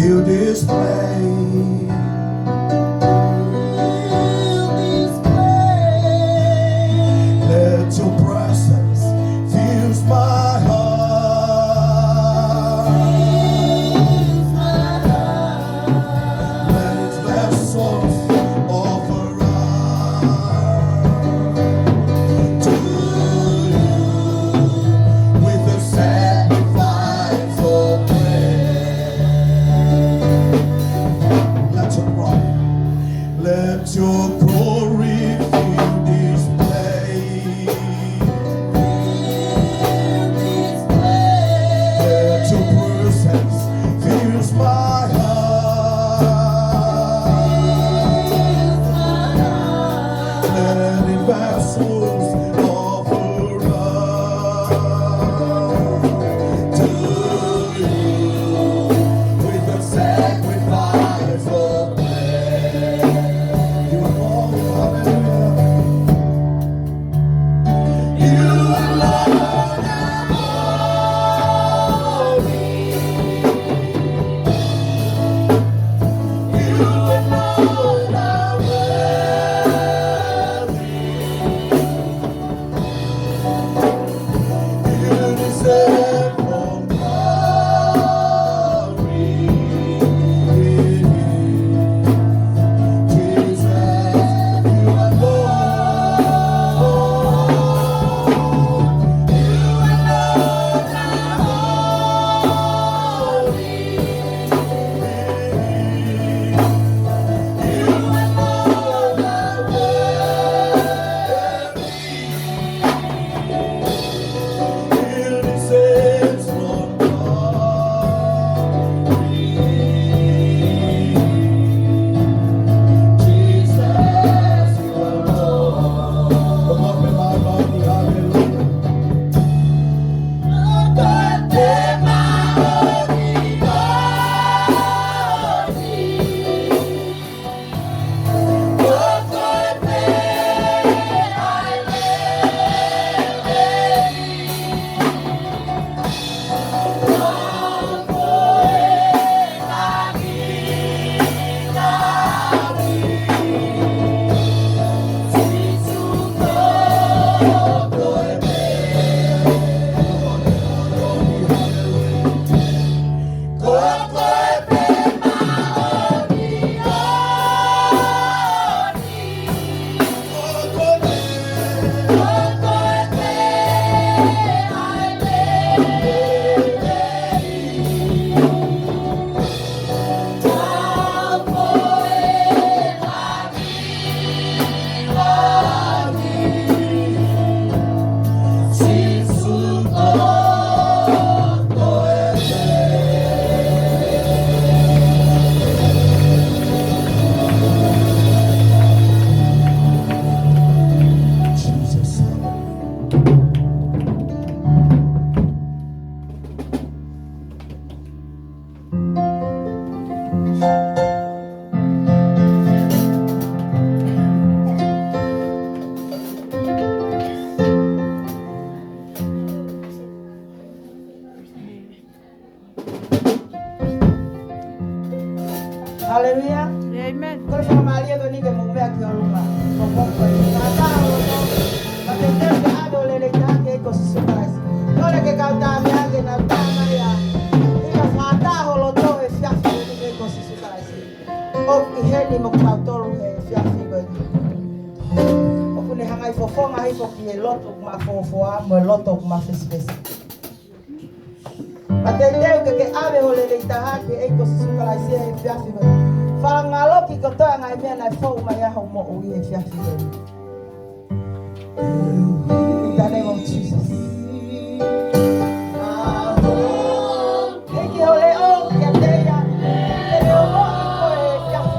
Fill this place. Let your presence fill my heart. Let its vessels offer up to you with a sacrifice of praise. Let your glory fill this place. Let your presence fill my heart. Let it vessels offer up to you with a sacrifice of praise. You alone, hallelujah. You alone are holy. You alone are worthy. You deserve all glory. Jesus, you alone. You alone are holy. You alone are worthy. You deserve all glory. Jesus, you alone. Come on, everybody, hallelujah. Jesus, Hallelujah. Amen. Kore mga malia to ni ke mo me aki olunga. Ko ko na ta o no. Matende ke ado lele ta ke ko surprise. Kore ke ka ta me ake na ta na ya. Ika fata holo to e fia fi ni ke ko surprise. O ki he ni mo ka to lo e fia fi ko ni. O kune hangai fo fo ngai fo ki e loto ma fo fo a mo loto ma fe space. Matende ke ave holo lele ta ke e ko surprise e fia fi ko. Whangalo ki kotoa ngai mea nai whau mai aho mo o i e whiawhi. In the name of Jesus. Eki hole o ki a teia. E o mo i koe e whiawhi.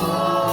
Oh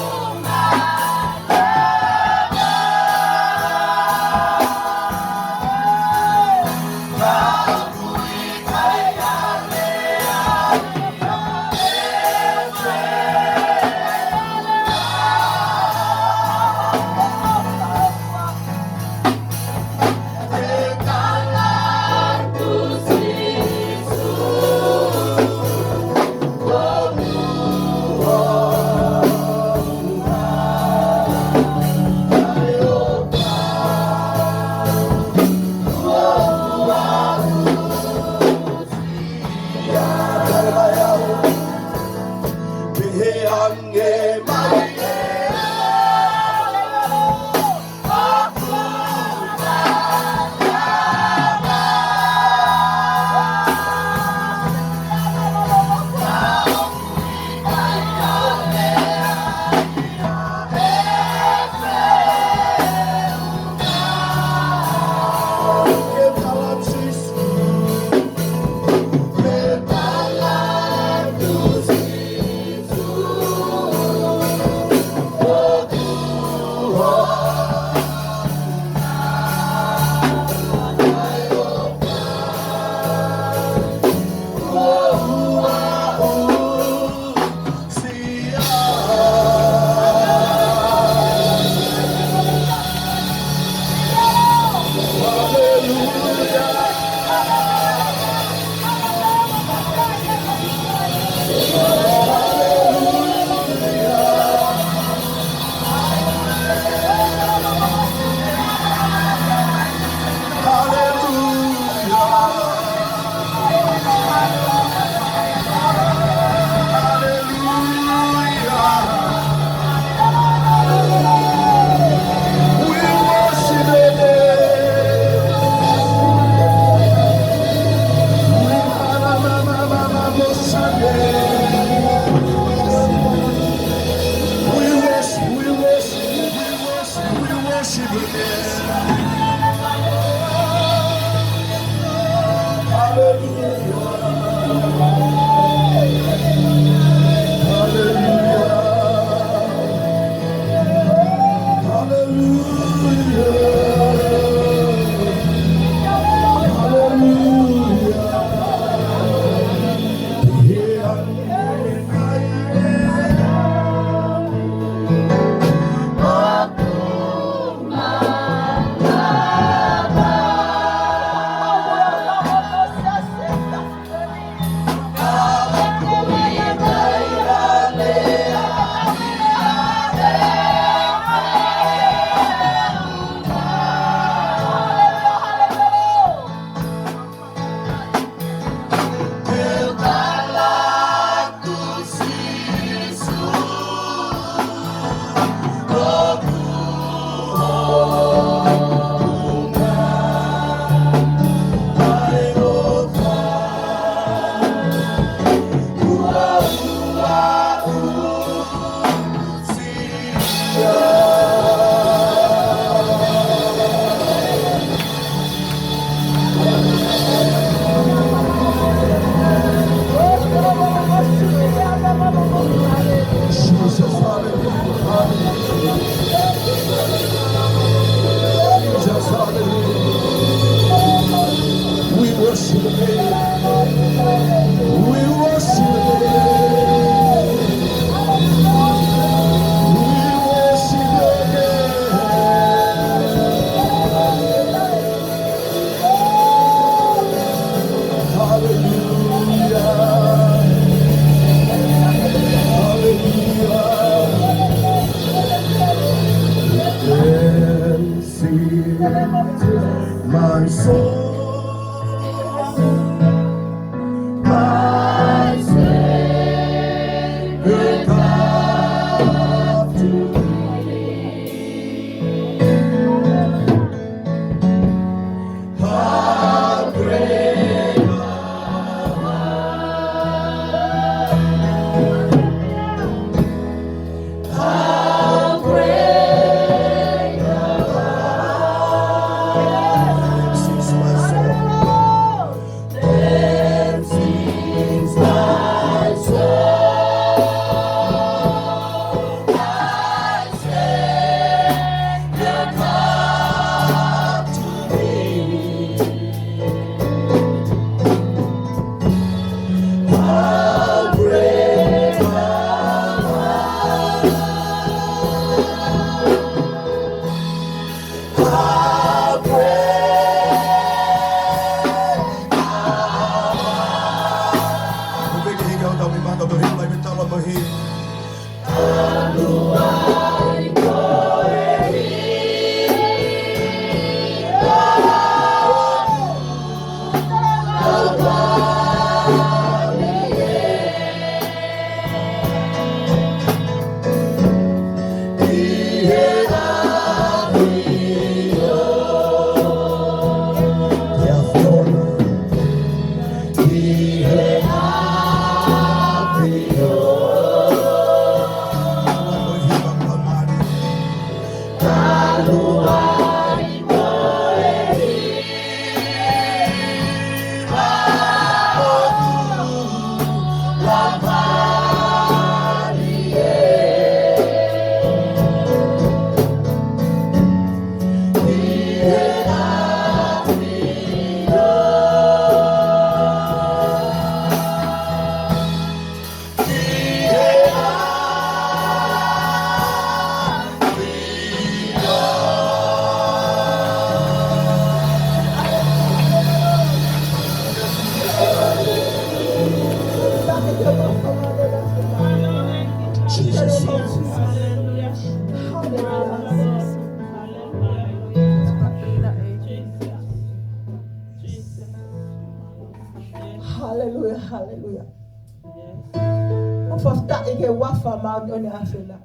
ta ike wafa mauni oni afina.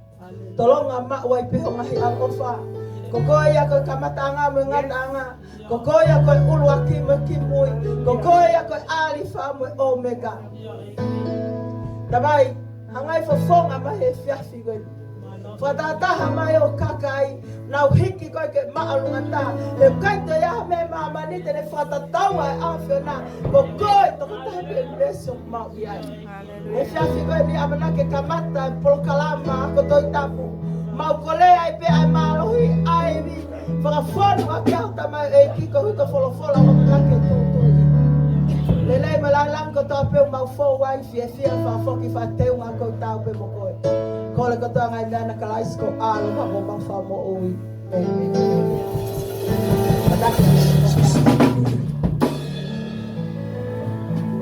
Tolonga ma wai piho ngahi alkofa. Kokoya ko kamatanga mo ngatanga. Kokoya ko ulwaki mo kimui. Kokoya ko alifa mo omega. Tabai, hangai fofonga ma he fiafi go. Fatata hamai o kakai. Na hiki ko ke maalungata. Le kaito ya me mama ni te fatata wa afina. Kokoi to ta be leso ma ya. Le fiafi go ni abana ke kamata polkalama ko toitapu. Mau kolea ai pe ai malohi ai ni para fora a carta mai e kiko hiko folo o plake tutu lele malalang ko to pe mau fo wai fie fa foki fa te un ko tau pe mo ko kole ko to ngai na kalais ko alo ma mo bang fa mo oi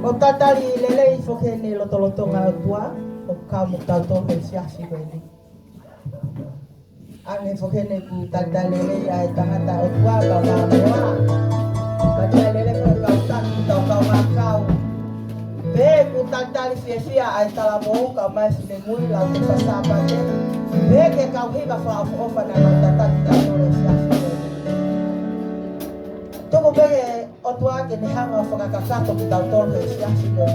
o tatali lele fo ke ne lo to nga tua o ka mo tau to pe fia fi ko ni ang ifokene ku tagdalele ay tangata utwa ka mamewa tagdalele ko ka utan to ka makau be ku tagdali fia ay talamo ka mas ne mui la te pasapa te be ke ka hiba fa ofa na tatat dalo fia to ko be otwa ke ne hanga fa ka kato ki tau tol fia fia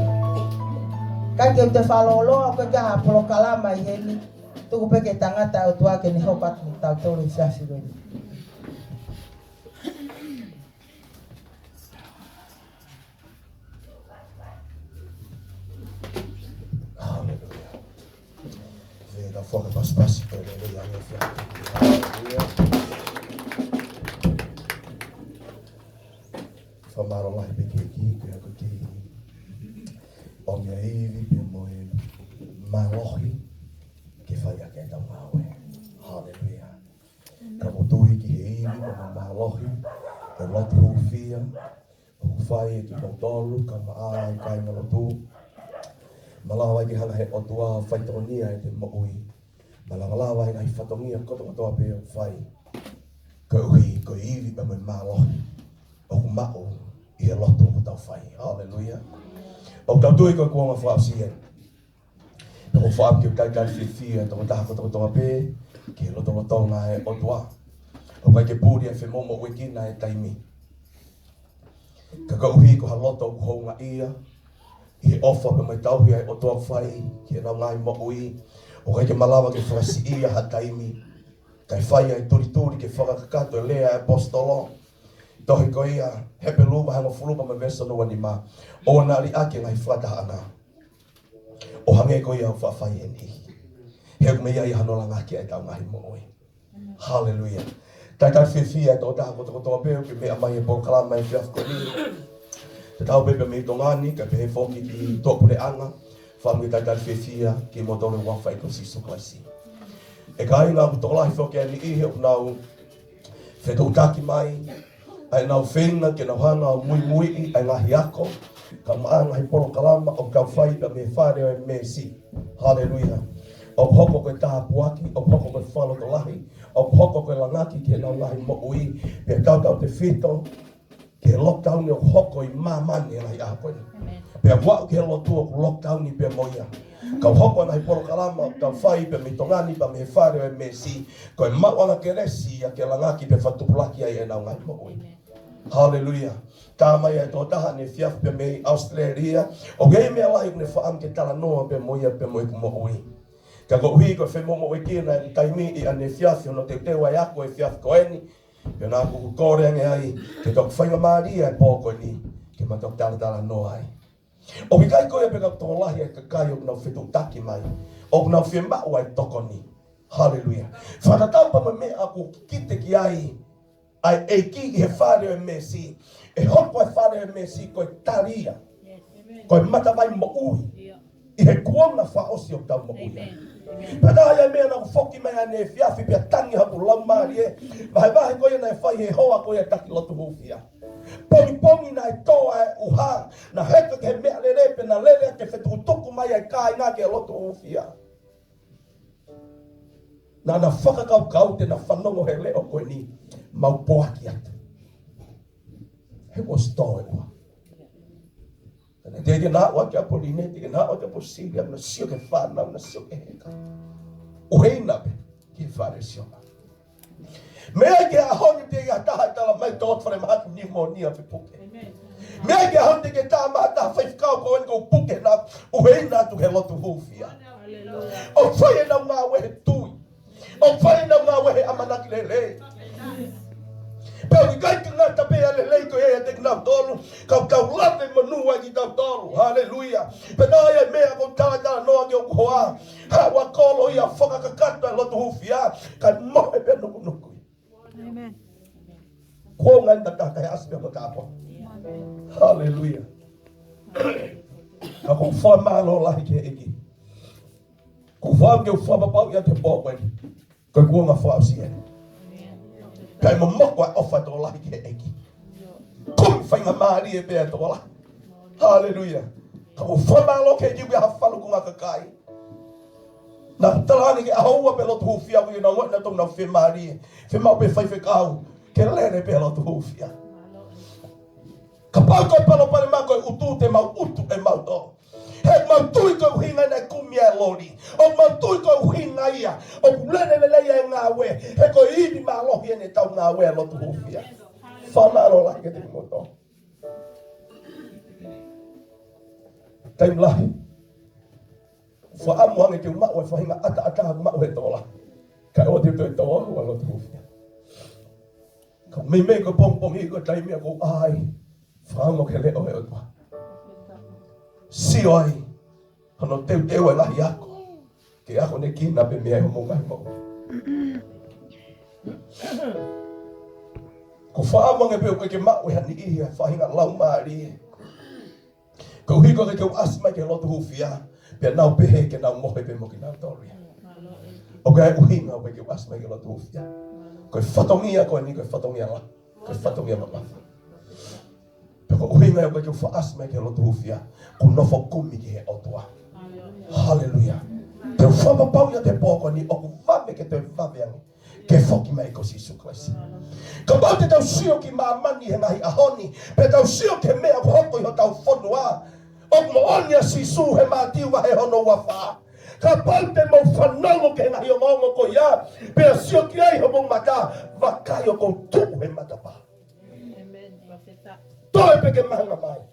ka ke te falolo ko ka pro kalama heli tu ko peke tangata o tua ke ni hopat ni tau tolu fiafi go. Hallelujah. Veda fuori paspasi per le mie fiamme. Hallelujah. Famaro lai peke ki ke ko ki. O mia ivi pe mo e malohi. Ke whai ake tau ngawe. Hallelujah. Ka motui ki he iwi, ka malohi, ka lotu hufia, ka whai ki tau tolu, ka maa i kai ngalotu. Malawa ki hana he otua whaitonia e te moui. Malawa i ngai whatongia koto katoa pe o whai. Ka uhi, ka iwi pa mai malohi. O ku mao i he lotu o tau whai. Hallelujah. O tau tui koe kuonga whaasien. Toko whaam ki o kai whiwhia, toko taha koto kotoa pē, ki loto ngā e otua. O kai ke pūri e whemomo wekina e taimi. Ka kauhi ko haloto ku hounga ia, i he ofa pe mai tauhi e otua whai, ki e rau ngai mo ui, o kai ke malawa ke whakasi ia ha taimi, kai whai e turi ke whakakato e lea e apostolo, tohi ko ia, hepe lupa hango fulupa me vesa noa ni ma, o nari ake ngai whataha o hange ko ia whawhai e ni. Heu me ia i hanola ngaki ai tau ngahi mo oi. Hallelujah. Tai whiwhia e tō taha koto kotoa pēo ki mea mai e pōkalama e whiaf ko ni. Te tau pepe me i tongani, ka pehe whoki ki tōpure anga, whangi tai whiwhia ki motore wawhai ko siso klaisi. E ka inga putolahi whoki ani i heu nau whetūtaki mai, ai nau whenga ke nau hanga mui i ai ngahi ako, ka maanga hi polo kalama o ka whai pa me whare o e me si. Hallelujah. O hoko koe taha puaki, o hoko koe whalo to lahi, o hoko koe langaki ke nau lahi mo ui, pe kautau te whito, ke lockdown o hoko i mamani e nahi aha koe. Pe wau ke lotu o lockdown i pe moia. Ka hoko na hi polo kalama, ka whai pe me tongani pa me whare o e me si, koe mauanga ke resi a ke langaki pe whatupulaki ai e nau ngai mo ui. Hallelujah. Tā mai ai tō taha ne whiaf pe mei Australia. O gei mea lahi ne whaam ke tala noa pe moia pe moi ku mo ui. Ka ko hui ko whemomo e kina e taimi i ane whiaf no te tewa i ako e whiaf ko eni. Pe nā kuku kōreange ai ke tōk whainga maaria e pōko ni ke matok tala noa ai. O ki kai koe pe ka tō lahi e ka kai o nau whetu taki mai. O nau whemau ai toko ni. Hallelujah. Whanatau pa me aku kite ki ai. Ai e ki i he whare o me si. E hoko e whare o me si koe taria. Koe matawai mo ui. I he kuona whaosi o tau mo ui. Pataha ia mea na whoki mai ane e whiawhi pia tangi hapu lau maari e. Mahai wahe koe na e whai he hoa koe e taki lotu hufia. Pongi na e toa e uha. Na heka ke mea lere pe na lere ke whetu tuku mai e kai ngā ke lotu hufia. Na whakakau te na whanongo he leo koe ni. Mau poaki atu. He was toe ua. Dia que na o que apoline, dia que na o que possível, na sio que fa, na sio que heka. O rei na que faleceu. Mea que a honi te ga ta ta la mai tot for ma pneumonia pe puke. Mea que a honi te ta ma ta fa ficar com o puke na o rei na tu reloto rufia. O foi na uma we tu. O foi na uma we amana que lele. Pero que cai que na ta pe lele ko e te na tolo, ka lave manua ki ta tolo. Hallelujah. Pero ai mea ko ta no que o koa. Ha wa kolo ia foka ka kata lo tu rufia. Ka mo e pe no. Amen. Kung ang nakakaya aspe magkapo. Hallelujah. Kung forma lo lahi ke eki. Kung forma ke forma pa ya te bowen. Kung nga forma siya. Kaya mamokwa ofa to lahi ke eki. Kung fanga mari e be to la. Hallelujah. Kung forma lo ke jibu ha falu kung akakai. Na talani ke ahawa pelo tu fia ko na wat na tong na fe mari. Fe mau pe fai fe kau. Ke lere pelo tu fia. Kapag ko pelo pale ma ko utu te mau utu e mau to. He mau tu ko hinga na kumia lori. O mau tu ko hinga ia. O lene le ia nga we. He ko idi ma lo hiene tau nga we lo tu fia. Fana lo la ke te mo to. Time lahi. Fa amu ang ke ma wa fa hinga ata ma we tola. Ka o te to wa lo tu fia. Ka me ko pom hi ko tai me ko ai. Fa mo ke le o e o. Si oi. Hono te wa la yako. Ke ako ne kina pe me mo ngai mo. Ko fa amu ang pe ko ke ma we hani i fa hinga lau mari. Ko hi ko ke asma ke lo tu fia. Pe nau pehe ke nau mohe pe mo ki nau tori. O kai uhinga pe ke asma ke lo tufia. Ko fatongia ko ni ko fatongia la. Ko fatongia mama. Pe ko uhinga pe ke fa asma ke lo tufia. Ko no fo kumi ke otua. Hallelujah. Te fa pau ya te poko ni o ku fame ke te fame ani. Ke foki mai ko sisu Christ. Ko ba te tau sio ki mamani he ngai ahoni. Pe tau sio ke mea ko hoko i ho tau fonua. O mo onia sisu he matiu wa he hono wa fa. Ka paute mo whanongo ke na hio maungo ko ia. Pea sio ki ai ho mong mata. Wakai o ko tu he mata pa. Toe pe ke mahanga mai.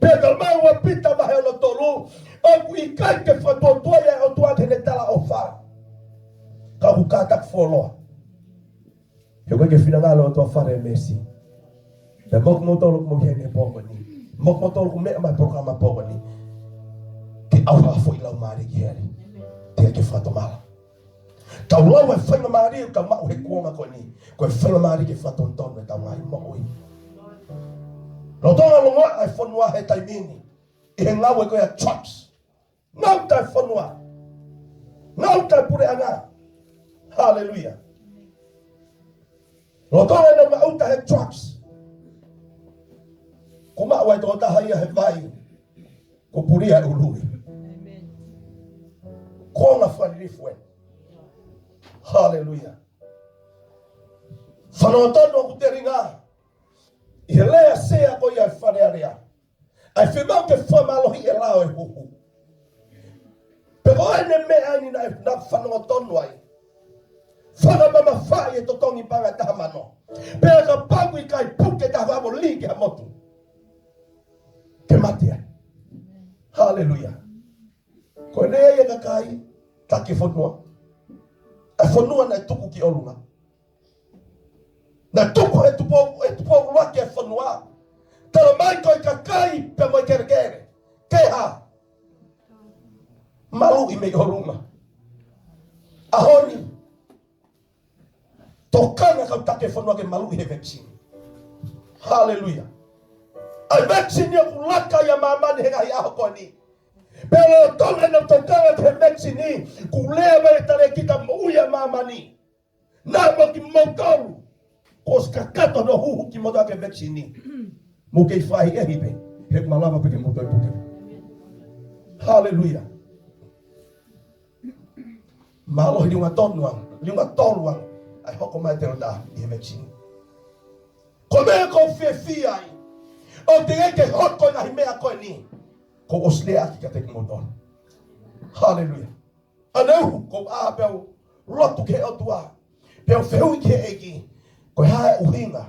Pea tal mau wa pita wa he ono tolu. O ku i kai ke whatotua ia o tua ke ne tala o wha. Ka hukatak wholoa. Heo kai ke whinangalo o tua whare mesi. Pea mok mo tolu mo hene poko ni. Mok motor ku me mai programa pogo ni. Ke au ha foi lau mari ki here. Te ke fato mala. Tau lau e whainga mari ka mau he kuonga ko ni. Ko e whainga mari ke fato ntono e tau ngai mo oi. Lo tonga longa ai fonua he taimini. I he ngau e koe a trucks. Ngau tai fonua. Ngau tai pure anga. Hallelujah. Lo tonga e na mau he trucks. Kuma wai tō tahai he vai. Ko puria ului. Ko nga whanirifue. Hallelujah. Whanotono ku te ringa. I he lea sea ko ia wharearea. Ai whimau ke whamalohi e lao e huhu. Pero ene mea ni na whanotono ai. Whanamama whai e totongi panga tahamano. Pea ka pangu i kai puke tahamo li ke hamotu. Ke mati ai. Hallelujah. Ko rea ia kakai take whanua. A whanua na tuku ki olunga. Na tuku e tupo lua ki e whanua. Tala mai ko i kakai pe mo i kere kere. Ke ha. Malu i me olunga. Ahoni. Tokana kau take whanua ke malu i he vaccine. Hallelujah. Ai vaccine ya kulaka ya mamani he ngai aho ko ni. Pero tonga na tokanga ke vaccine kulea mai tare kita muia mamani. Na mo ki mokaru. Kos kakato no huhu ki moda ke vaccine. Mo ke fai e hibe. He malava pe ke mo toi puke. Hallelujah. Malo hi lunga tonu ai hoko mai te rota i vaccine. Ko me ko fe fi ai. O tingay ke hoko na himea ko ni. Ko oslea ki katek motor. Hallelujah. Anau ko abel lotu ke otua. Pe feu ke eki. Ko ha uhinga.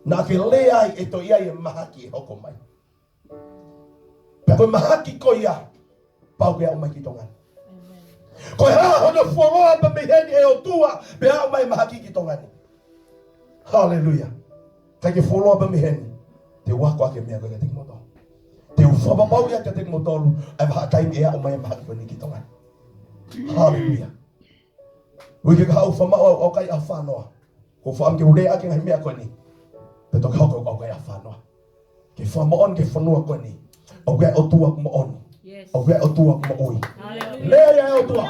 Na ke lea e to ia e mahaki hoko mai. Pe ko mahaki ko ia. Pau ke au mai ki tongan. Ko ha hono foroa pa meheni e otua. Pe au mai mahaki ki tongan. Hallelujah. Kaya foroa pa meheni. Te wako ake mea ko katek motor. Te ufababau ia katek motor. Ai maha taim e au mai mahaki ko ni ki tongan. Hallelujah. Wiki ka au famau au kai afanoa. Ko fam ke ure ake ngai mea ko ni. Peto ka ko au kai afanoa. Ke famaon ke fanua ko ni. Au kai otua ko on. Au kai otua ko oi. Le ya otua.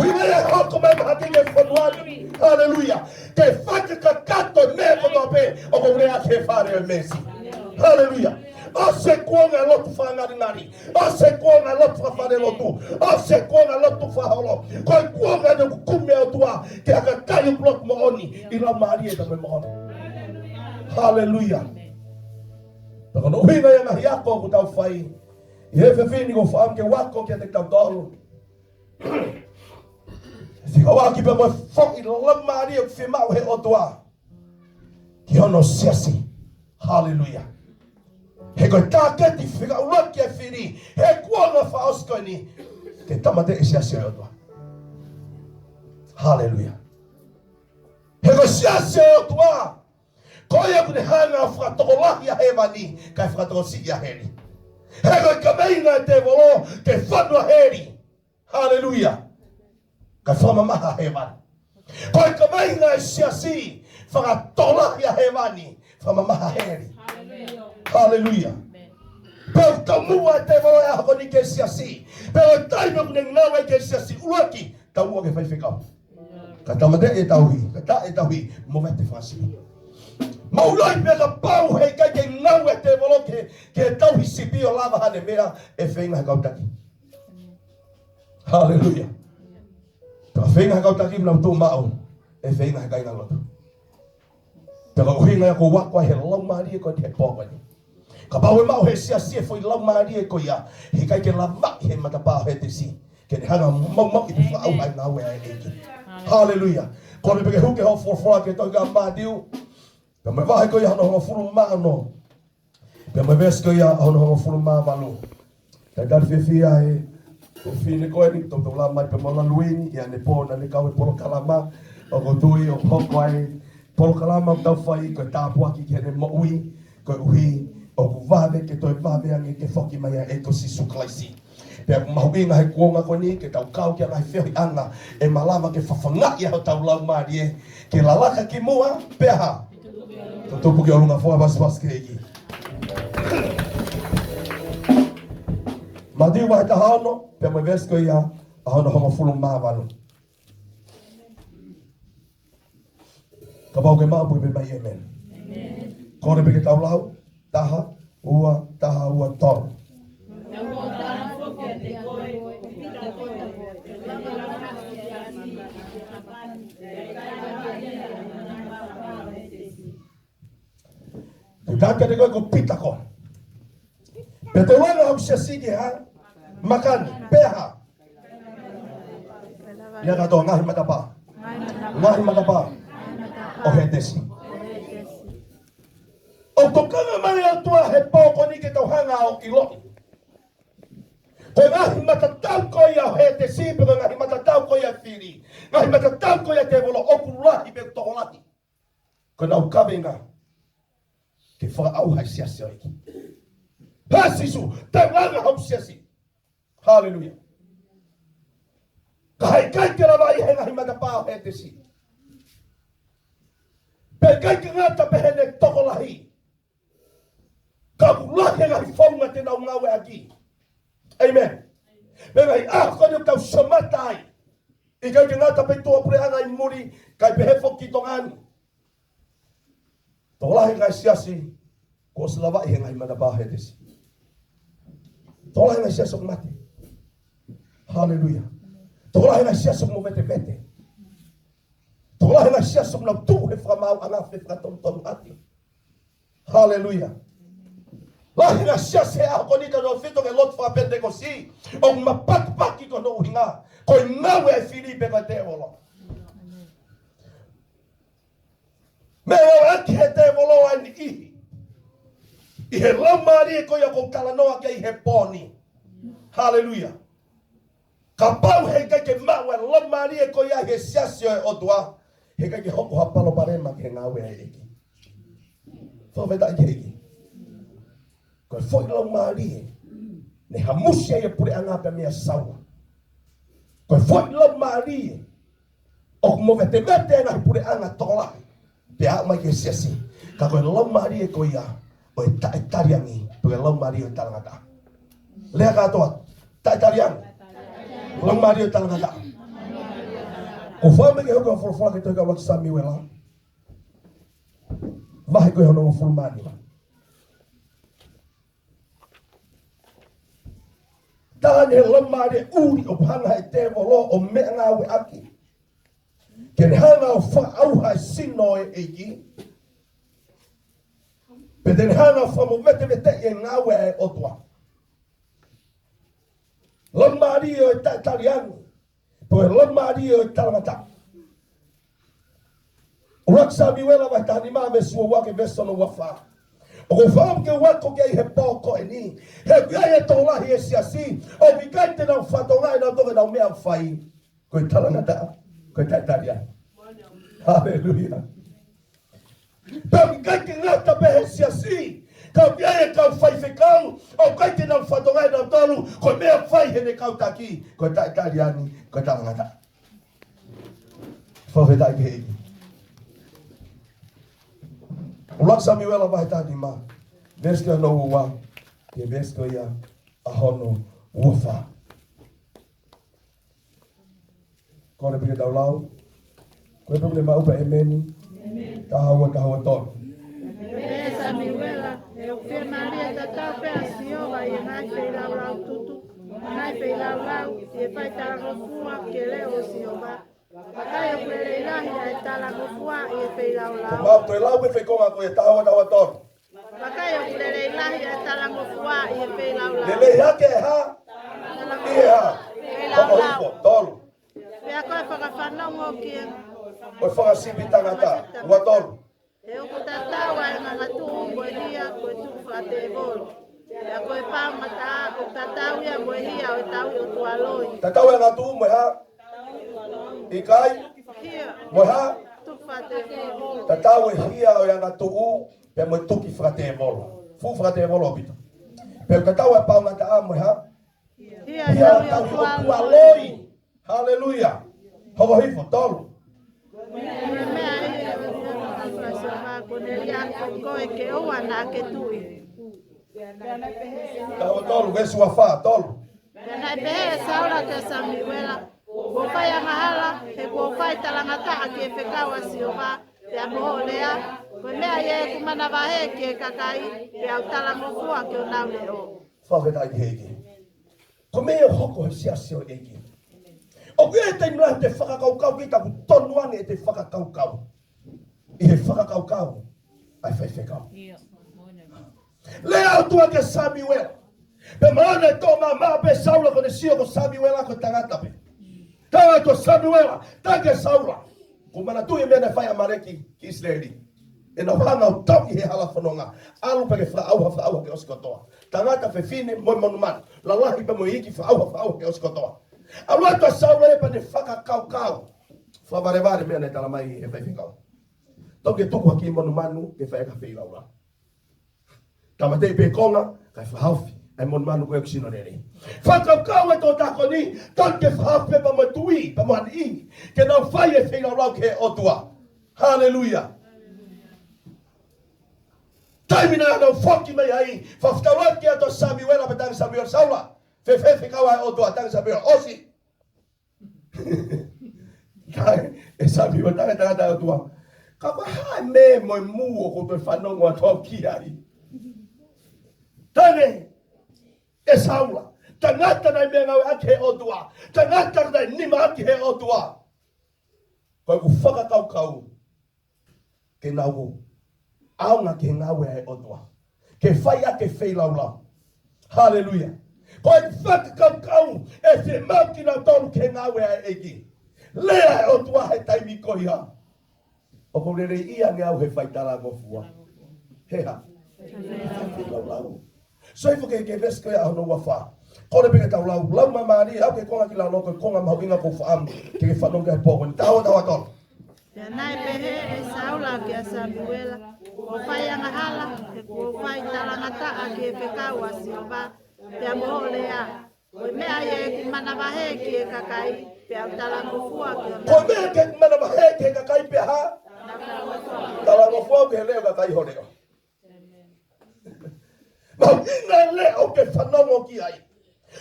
Wina ya hoko mai mahaki ke fanua. Hallelujah. Ke faka ka kato me ko tope. O ko ure ake fare mesi. Hallelujah. O se kuonga lotu fa ngari. O se kuonga lotu fa fare lotu. O se kuonga lotu fa holo. Ko kuonga de kume otua ke aka kai blok mo oni ila mari e me mo. Hallelujah. Pero no hina ya na yako ko tau fai. Ye fe fini ko fam ke wako ke te tau dolo. Si ko waki pe mo fo ila mari e fe mau he otua. Ki ono siasi. Hallelujah. He koe tāketi whika uraki e whiri. He kuanga whaosko ni. Ke tamate e siasi o tua. Hallelujah. He koe siasi o tua. Koe e kune hanga whakatokolahi a hewa ni. Kai whakatokosiki a heri. He koe kameina te volo. Ke whanua heri. Hallelujah. Kai whamamaha hewa. Koe kameina e siasi. Whakatokolahi a hewa ni. Whamamaha heri. Hallelujah. Pero tamua te voy a con que sea así. Pero taimo con nawe que sea así. Uaki, tamu que fai ficar. Katamade e tauhi, kata e tauhi, momento fácil. Maulai pega pau he que nawe te volo que tauhi sipio lava hanemea e fenga kautaki. Hallelujah. Ta fenga kautaki na tu mau e fenga kai na lotu. Pero hinga ko wakwa he lau mari ko te poko ni. Ka pau mau he sia foi lau mari e ko ia. He kai ke lava he matapa he te si. Ke hanga mau ki te au ai na we ai ki. Hallelujah. Ko me peke huke ho for ke to ga ma diu. Pe me vai ko ia no furu ma no. Pe me ves ko ia no furu ma valu. Ka dar fe ai o fine ko ni to la mai pe mo la luini ia ne pona ne ka we polo kalama. O ko tui o hokai. Polo kalama tau fai ko tapuaki ke ne mo ui ko ui o ku vave ke toi vave ange ke foki mai e ko sisu klaisi. Pe mahuinga he kuonga ko ni ke tau kau ke ngai fehi anga e malama ke whawhanga i hau tau lau maari e ke lalaka ki mua peha. Tutupu ke orunga fua bas ke eki. Madiu wa heta haono pe mo vesko ia haono honga fulu mawalu. Ka pau ke maa pui pe mai amen. Kore pe ke tau lau taha ua toro. Tutaka de ko pita ko. Pero wala au sasigi ha makan peha. Ya ka to ngahi matapa. Ngahi matapa. O hetesi. O tokanga mai atua he poko ni ke tau hanga o iloti. Ko ngahi matatau ko ia he te sipe ko ngahi matatau ko ia whiri. Ngahi matatau ko ia te volo okulahi pe tokolati. Ko nau kawenga. Ke whakau hai siasi oiki. Hasisu, te wanga hau siasi. Hallelujah. Ka hai kai ke rawa i he ngahi matapao he te si. Pe kai ke ngata pehene tokolahi. Ka kulahi ngahi whaunga te nau ngawe aki. Amen. Pe ngai ako ni tau samatai. I kai ke ngata pe tua pure anga i muri. Kai pehe whoki tongani. Tolahi ngai siasi. Ko selava i ngai matapao he te si. Tolahi ngai siasi o mati. Hallelujah. Tolahi ngai siasi o vete vete. Tolahi ngai siasi o nau tu he whamau anga he whakaton ati. Haleluya. Lahi na siya siya ako nito no fito ke lot fa pende ko si. O mapakpaki ko no hinga. Ko ngawe Filipe ka devolo. Meo ake devolo an I. Ihe lamari ko ya ko talanoa ke ihe poni. Haleluya. Kapau heka ke mawe lamari ko ya he siya siya odwa. Heka ke hoko hapalo parema ke ngawe eki. Fo veda eki. Ko foi lamari. Ne hamusia ye pure anga mea sawa. Ko foi lamari. O mo vete na pure anga tola. Pea mai ke siya si. Ka ko lamari ko ya. O itariangi. Pure lamari o talangata. Lea katoa. Itariangi. Lamari o talangata. O fome ke hoko fulfula ke toka wat sami wela. Vai ko hono fulmani. Tane lamari uri o hanga e te volo o me ngawe aki. Ken hanga o fa au ha sino e eki. Peden hanga fa mo vete e ngawe e otwa. Lamari o italiano. Poe lamari o talamata. Raksa miwela vai tani mame suo wake vesto no wafa. O fam ke wako ke he poko eni. He gae tola hi esi asi. O bikaite na fatonga na doge na mea fai. Ko talamata. Ko Italia. Hallelujah. Bikaite na tabe esi asi. Ka gae ka fai fekau. O kaite na fatonga na tolu. Ko mea fai he ne kautaki. Ko Italiani. Ko talamata. Fa vedai ke Ulaksa miwela vai tadi ma. Veska no uwa. Ke veska ya ahono ufa. Kone pide daulau. Kone pide ma upa emeni. Tahawa ton. Esa miwela. Eu fui Maria da Tape Asioa e nai fei laulau tutu. Nai fei laulau. E vai tarofua que leo sioba. Pakai o pere ilahi ai tala kufua i pei laulau. Ma to lau fe konga ko tahawa ton. Pakai o pere ilahi ai tala kufua i pei laulau. Lele yake ha. Ia. Pei laulau. Tolu. Pea koe whakawhanongo ki. O whakasipi tangata. Ua tolu. E uko tatawa e ngangatu umbo e hia koe tuku whate e bolo. Pea koe pāmata o tatau ia mo e hia o e tau i o tualoi. Tatawa ngatu mo ha. Ikai. Hia. Mo ha. Tuku whate e bolo. Tatawa hia o ngatu u. Pe mo tuki frate e bolo. Fu frate e bolo bito. Pe tatawa pāmata a mo ha. Hia Hia tau i o tau tualoi. tualoi. Hallelujah. Hoko hifo tolu. Mea hia o konelia koe ke oa na ke tui. Tau tolu vesu wafa tolu. Nai pehe saura te samiwela. Ko whai amahala, he ko whai talangata a ke whekawa si o wha, te amoho lea. Ko mea ye kumana wahe ke kakai, pe au talangofua ke o nau leo. Whawhetai heki. Ko mea hoko he siasi o eki. O kia te nua te whakakaukau ki taku tonuane e te whakakaukau. I he whakakaukau, ai whaiwhekau. Lea o tua ke Samuel. Pe maana e tō mā pe Saula ko ne sio ko Samuel ko tangata pe. Tanga to Samuel, tange Saula. Ko mana tu e mea ne whai amareki ki Israeli. E na whanga o tau i he hala whanonga. Alu pe ke whaauha ke osikotoa. Tangata whewhine moi monuman. Lalahi pe moi hiki whaauha ke osikotoa. Alua to Saula e pa ne whakakaukau. Whavarevare mea ne talamai e whaiwhikau. Tau ke tuku haki monumanu ke whaeka whilaura. Tamatei pe konga, kai whahauwhi. Ai monumanu koe kusino rere. Whakaukau e tō tako ni, tau ke whahauwhi pa mo tui, pa mo han i. Ke nau whai e whilaurau ke otua. Hallelujah. Taimina nau whoki mai ai, whaftauraki a tō Samuela pa tangi Samuel Saula. Whewhewe kawa e otua, tangi Samuel, osi. Kai, e Samuel tangi tangata otua. Ka waha me moi mua ko te whanongo a tō ki ai. Tange, e Saula, tangata nei mea ngau ake he otua, tangata nei nima ake he otua. Koe ku whakakaukau, ke nau Aonga ke ngawe ai otua. Ke whai a ke whai lau. Hallelujah. Koe whakakau e se mauki na tonu ke ngawe ai eki. Lea e otua he taimi koia. O ko rere ia nge au he whai tarango fua. Heha. Lau. So ifo ke veske a hono wafa. Kore peke tau lau mamari, au ke konga ki la loko, konga mahu inga ko whaam, ke whanonga he pōkoni. Tawa tonu. Nai pehe e saula ki a Samuela, o whai anga hala, e ko whai talangata a ki e pekau a Sioba, pe a moho lea. Koe mea e ki mana wahe ki e kakai, pe au talangofua ki o nā. Koe mea ke mana wahe ki e kakai pe ha? Talangofua ki he leo kakai horeo. Mau ina leo ke whanongo ki ai.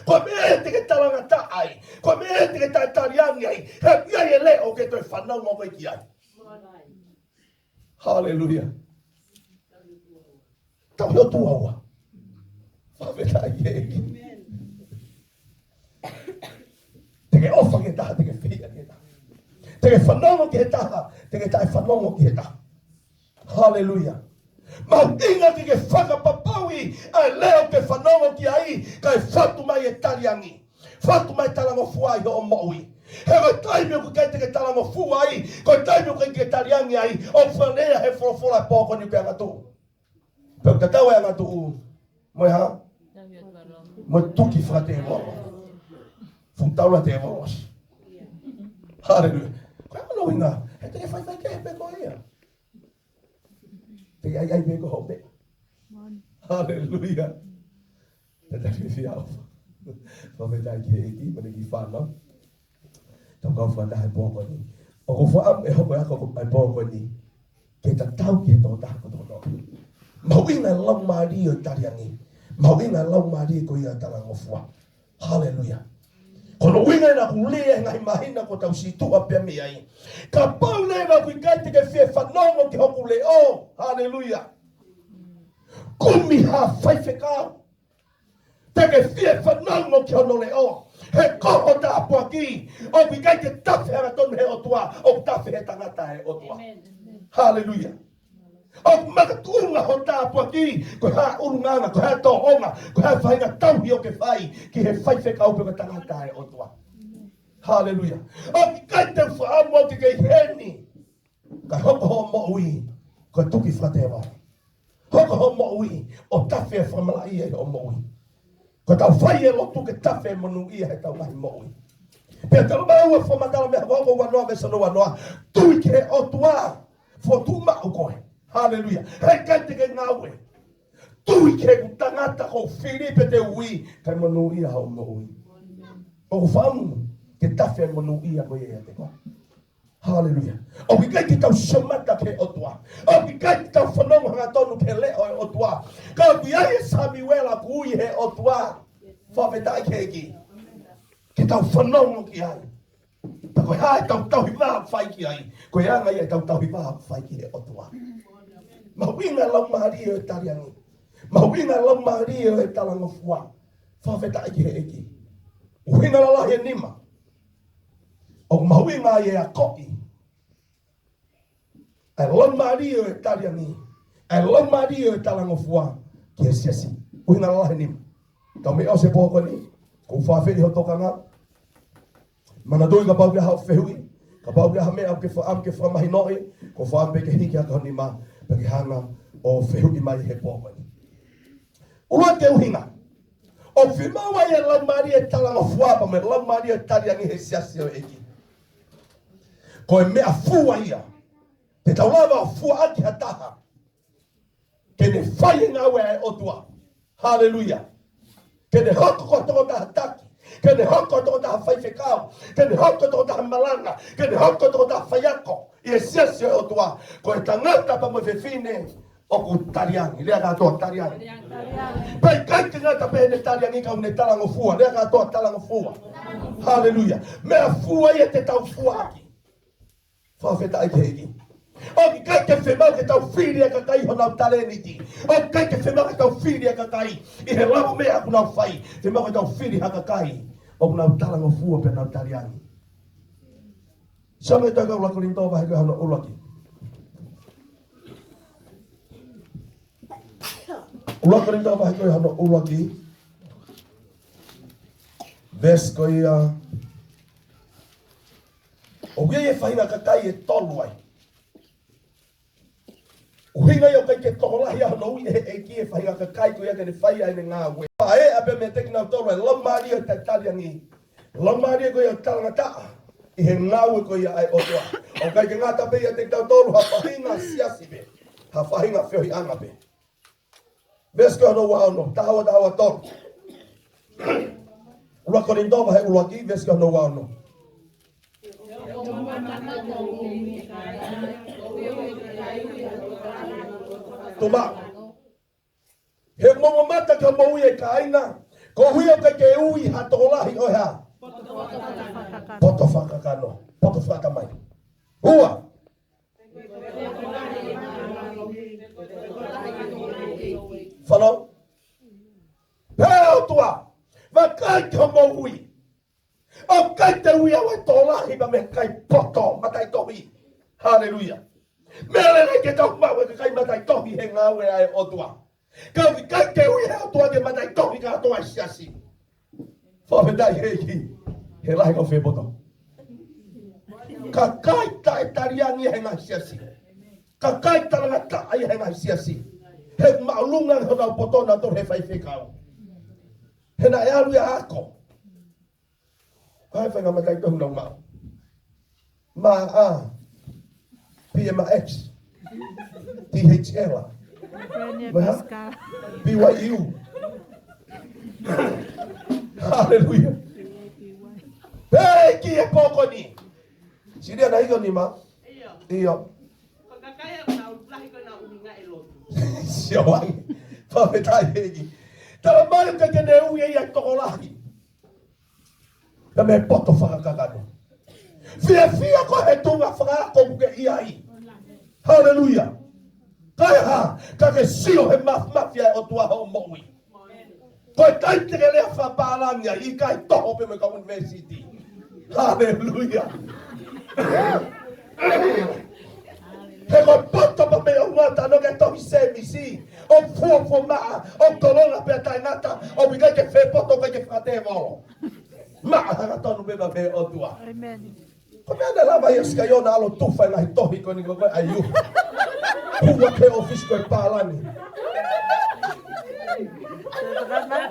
Koe mea te ke talangata ai. Koe mea te ke taitariangi ai. He ia e leo ke toi whanongo koe ki ai. Hallelujah. Tau heo tu aua. Whaweta i e ki. Te ke ofa ke taha, te ke whia ke taha. Te ke whanongo ki he taha, te ke tai whanongo ki he taha. Hallelujah. Mau inga ki ke whakapapaui ai leo ke whanongo ki ai kai whatu mai e tariangi. Whatu mai talango fuai ho o moui. He koe taimio ku kei te ke talango fuai, koe taimio ku ke tariangi ai, o whanea he whorofora pōko ni pe angatu. Peo te tau e angatu moe ha? Moe tuki whate e wako. Whuntaura te e wako. Hallelujah. Koe ano inga, he te ke whai ke he pe koe ia. Te ai me ko hope. Hallelujah. Te te fi au. Fa me dai ke iki me ki fa no. Tau ka fa dai po ko ni. O ko fa e ho ko ai po ko ni. Ke ta tau ke to ta ko to. Mau ina lau mari o tariangi. Mau ina lau mari ko ia tala ngofua. Hallelujah. Kono winga na kulia ngai mahina ko tau situ apia mi ai. Ka pau le na ku kate ke fie whanongo ki hoku le o. Hallelujah. Kumi ha whaifeka. Te ke fie whanongo ki hono le o. He koho ta apua ki. O ku kate tafe hara tonu he otua. O tafe he tangata he otua. Hallelujah. O makatunga ho ta apua ki. Ko ha urunganga, ko ha tohonga, ko ha whainga tauhi o ke whai. Ki he whaifeka upe ka tangata he otua. Hallelujah. O ki kai te whaamu o ki kei heni. Kai hoko ho mo'ui. Ko tuki whatewa. Hoko ho mo'ui. O tafe e whamala ia e o mo'ui. Ko tau whai e lotu ke tafe e monu ia he tau ngahi mo'ui. Pea tau maua whamatala mea wako wanoa me sano wanoa. Tui ke o tua. Fo tu ma'u koe. Hallelujah. Hei kai te ke ngawe. Tui ke tangata ko Filipe te ui. Kai monu ia o mo'ui. O whamu. Ke tafe monu ia koe e te koe. Hallelujah. O ki kai ki tau somata ke otua. O ki kai ki tau whanonga hanga tonu ke leo e otua. Ka ki ai e Samuela kui he otua. Whawhetai ke ki. Ke tau whanonga ki ai. Ta koe hae tau tauhi waha whai ki ai. Koe anga ia tau tauhi waha whai ki he otua. Mawinga lau mahari e tariangi. Mawinga lau mahari e talanga fua. Whawhetai ki he eki. Uhinga la lahi e nima. O mawinga e a ko'i. Ai lau mahari e tariangi. Ai lau mahari e talanga fua. Ki e siasi. Uhinga la lahi nima. Tau me o se pōko ni. Ko whawheri ho tokanga. Mana doi ka pau kia hao whehui. Ka pau kia hamea ke whaam ke whamahi noi. Ko whaam pe ke hiki a kahoni ma. Pe ke hanga o whehui mai he pōko ni. Ua te uhinga. O whimaua e lau mahari e talanga fua. Pa me lau mahari e tariangi he siasi o eki. Ko e mea fua ia. Te taulawa fua aki hataha. Ke ne whai ngawe e otua. Hallelujah. Ke ne hoko ko toko taha taki. Ke ne hoko toko taha whaifekau. Ke ne hoko toko taha malanga. Ke ne hoko toko taha whaiako. I e siasi o otua. Ko e tangata pa mo whewhine. O ku tariangi. Lea katoa tariangi. Pai kai te ngata pe ne tariangi kau ne talango fua. Lea katoa talango fua. Hallelujah. Mea fua i e te tau fua aki. Whawheta ai te eki. O ki kai te whemau ke tau whiri a kakai ho nau taleniti. O ki kai te whemau ke tau whiri a kakai. I he lawa mea ku nau whai. Whemau ke tau whiri ha kakai. O ku nau talango fua pe nau tariangi. Sama e tau kau lako rintoa wahe koe hana ulaki. Ula ko rin daw ba ko hano ulagi. Ves ko ia. O ye faina ka kai e tolu ai. O hinga yo kai ke tola ia no e ki e faina ka kai ko ia ke fai ai nga we. Pa e abe me tek na tolu lama dia ta taliangi. Lama dia ko ia tanga ta. I he nga we ko ia ai otua. O kai ke ngata pe ia tek na tolu ha faina siasi be. Ha faina feo i anga be. Ves ko no wa no tawa tolu. Ula ko rin daw ba he ulagi ves ko no wa no. Tuma. He mongo mata ka mo e kaina. Ko huia ka ke ui hatolahi o ha. Poto faka kano. Poto faka mai. Hua. Follow. Heo tua. Va kai ka mo ui. O kai te ui awa tolahi ba me kai poto matai tohi. Hallelujah. Mele ne ke tau mawe ka kai matai tohi he ngā we ai o tua. Ka vi kai te ui he o tua ke matai tohi ka toa siasi. Whawhetai he ki. He lahi ko whepoto. Ka kai ta e tariangi he ngā siasi. Ka kai talanga ta ai he ngā siasi. He maulunga ho nau potona to he whai whekau. He na e alu e ako. Kai whenga matai tohu nau mau. Ma PMX, THL, BYU. Hallelujah. Hey, ki e koko ni. Siria na hiyo ni ma? Iyo. Siya wangi. Pawhetai hegi. Tala mayo ka kene ui e ai toko lahi. Na me poto whakakagano. Fia ko he tunga whakako ke iai. Hallelujah. Kai ha, ka ke sio he mafia o tua ho moui. Koe kai te ke lea whapālangia i kai toho pe me ka university. Hallelujah. He ko poto pa me o ngata no ke tohi semisi. O fuo maa, o kolona pe tai ngata, o wika ke whe poto ke whate volo. Maa hanga tonu me ma me o tua. Amen. Come anda lava ia ska yo na alo tufa na hitohi ko ni ko ayu. Kuwa ke office ko palani.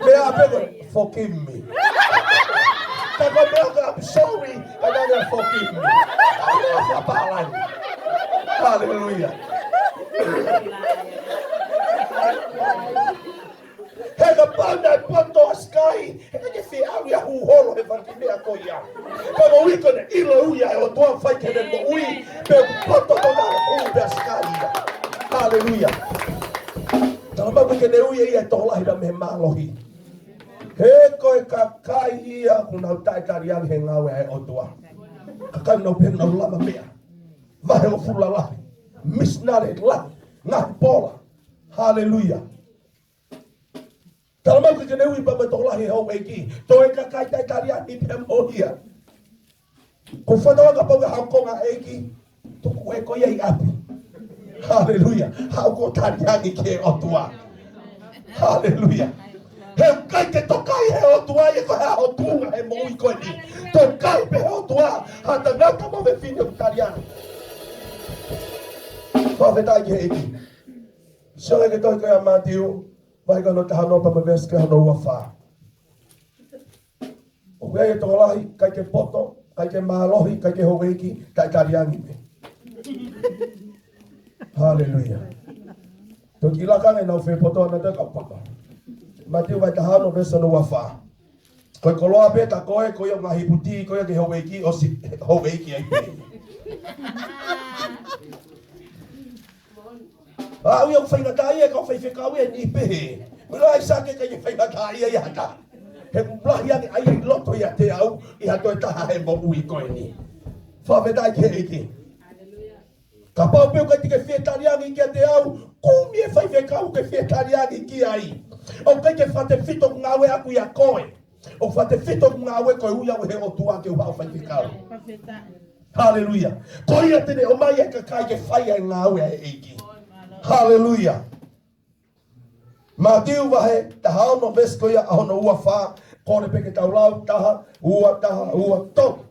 Me apego forgive me. Tako me I'm sorry. Kada forgive me. Allah palani. Hallelujah. Hega panda poto sky. Hega ke fi au ya hu holo he vanti me akoya. Como wiko ne ilo uya o tua fai ke ne mo ui pe poto toda u be sky. Hallelujah. Tama ba ke ne uya ia tola ida me malohi. He koe ka kai ia kuna tai tariang he ngawe ai o tua. Ka kai no pe no lama mea. Vahe o fulala. Misnare la na pola. Hallelujah. Tama ko kene ui pa tola he ho eki. To e ka kai tai taria ni pe mo ia. Ko fada ka pa ha ko nga eki. To ko e ko ia i api. Hallelujah. Ha ko taria ni ke o tua. Hallelujah. He kai ke to kai he o tua e ko ha o tua e mo i ko ni. To kai pe o tua ha ta na ka mo ve fini o taria. Whawhetai ki he eki. Sore ke toi koe a Matthew. Vai ka no te hano pa maves ke hano ua wha. O kua e toko lahi, kai ke poto, kai ke mahalohi, kai ke howeiki, kai tariangi me. Hallelujah. Tō ki lakanga nau whi poto ana te kaupapa. Matthew vai te hano ves hano ua wha. Koe koloa pe ta koe, koe o ngahi puti, koe ke howeiki, o si howeiki ai pe. Ui au whaingatai e ka whaiwhekau e ni pehe. Mira ai sake ka i whaingatai e hata. He mplahi ane ai ai loto i a te au, i hato e taha he mo ui koe ni. Whawhetai ke eki. Ka pau peo ka tike whetariangi ki a te au, kumi e whaiwhekau ke whetariangi ki ai. O kai ke whate whito ngawe aku i a koe. O whate whito ngawe koe ui au he o tua ke uha o whaiwhekau. Hallelujah. Koe ia tene o mai e ka kai ke whai ai ngawe e eki. Hallelujah. Matiu vahe taha no vesko ya ahono ua fa kore peke tau lau taha ua to.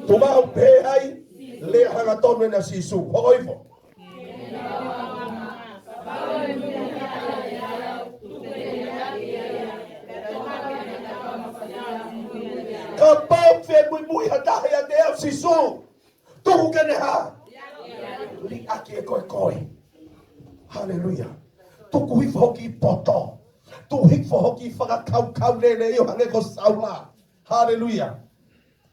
Tumau pe ai le hanga tonu na sisu hoivo. Kapau fe mui hata ya deo sisu. Tu kene ha. Li aki e koi. Hallelujah. Tuku hifo hoki poto. Tu hifo hoki whakakau lele i o hange ko saula. Hallelujah.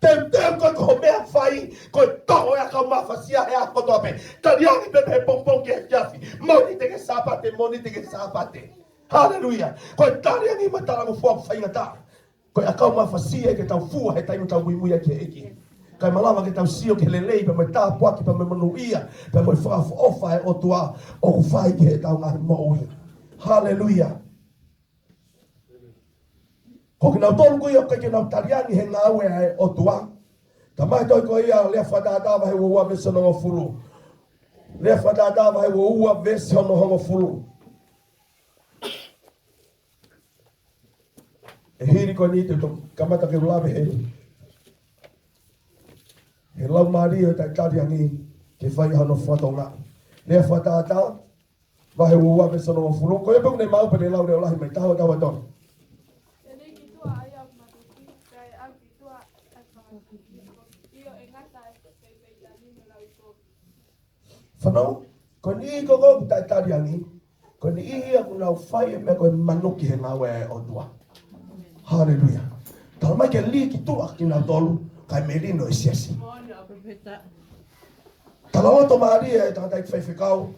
Tem ko mea whai, ko toho e akau mawhasia e ako toape. Tariangi pepe pompong ke jafi. Moni teke sapate. Hallelujah. Ko tariangi matarangu fuak whaingata. Ko akau mawhasia ke tau fua he tainu tau muimuia ke eki. Kai malawa ke tau sio ke lelei pa mai tā puaki pa mai manuia pa mai whaafu ofa e o tua o whai ke tau ngahi moui. Hallelujah. Ko ki nau tolu kui o kai ke nau tariani he ngā ue e o tua. Ka mai toi ko ia lea whadadawa he ua vese no fulu. Lea whadadawa he ua vese no hongo fulu. E hiri ko ni te to kamata ke ulawe he. He lau Maria tai tariangi ke whai hano whatonga. Lea whatata, wahe ua me sono o furu. Ko e pung ne mau pa ne lau reo lahi mai taho tawa tonu. Whanau, ko ni koko tai tariangi, ko ni ihi aku nau whai e mea koe manuki he ngā wea o tua. Hallelujah. Tala mai ke li ki tua ki nau tolu, kai merino e siasi. Tala oto Maria e tanga taiki whaiwhikau.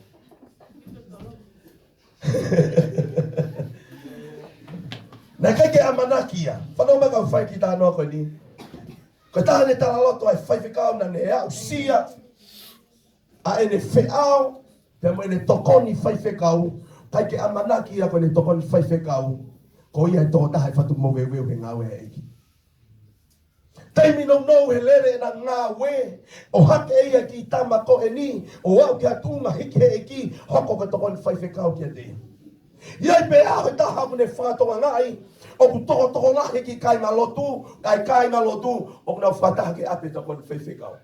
Nā kai ke amanaki ia. Whanau mai kau whai ki tā noa koe ni. Koe tāne tala loto ai whaiwhikau na ne au sia. A ene whiau. Pea mo ene tokoni whaiwhikau. Kai ke amanaki ia koe ne tokoni whaiwhikau. Ko ia e tō taha e whatu mo weweu he ngā wea eiki. Taimi no he lere na ngā we. O hake eia ki tama ko e ni. O au ki atunga hike e ki. Hoko ka tokoni whaiwhikau ki a te. Iai pe au he taha mune whātonga ngai. O ku toko ngahi ki kai ngā lotu. Kai ngā lotu. O ku nau whataha ke ape tokoni whaiwhikau.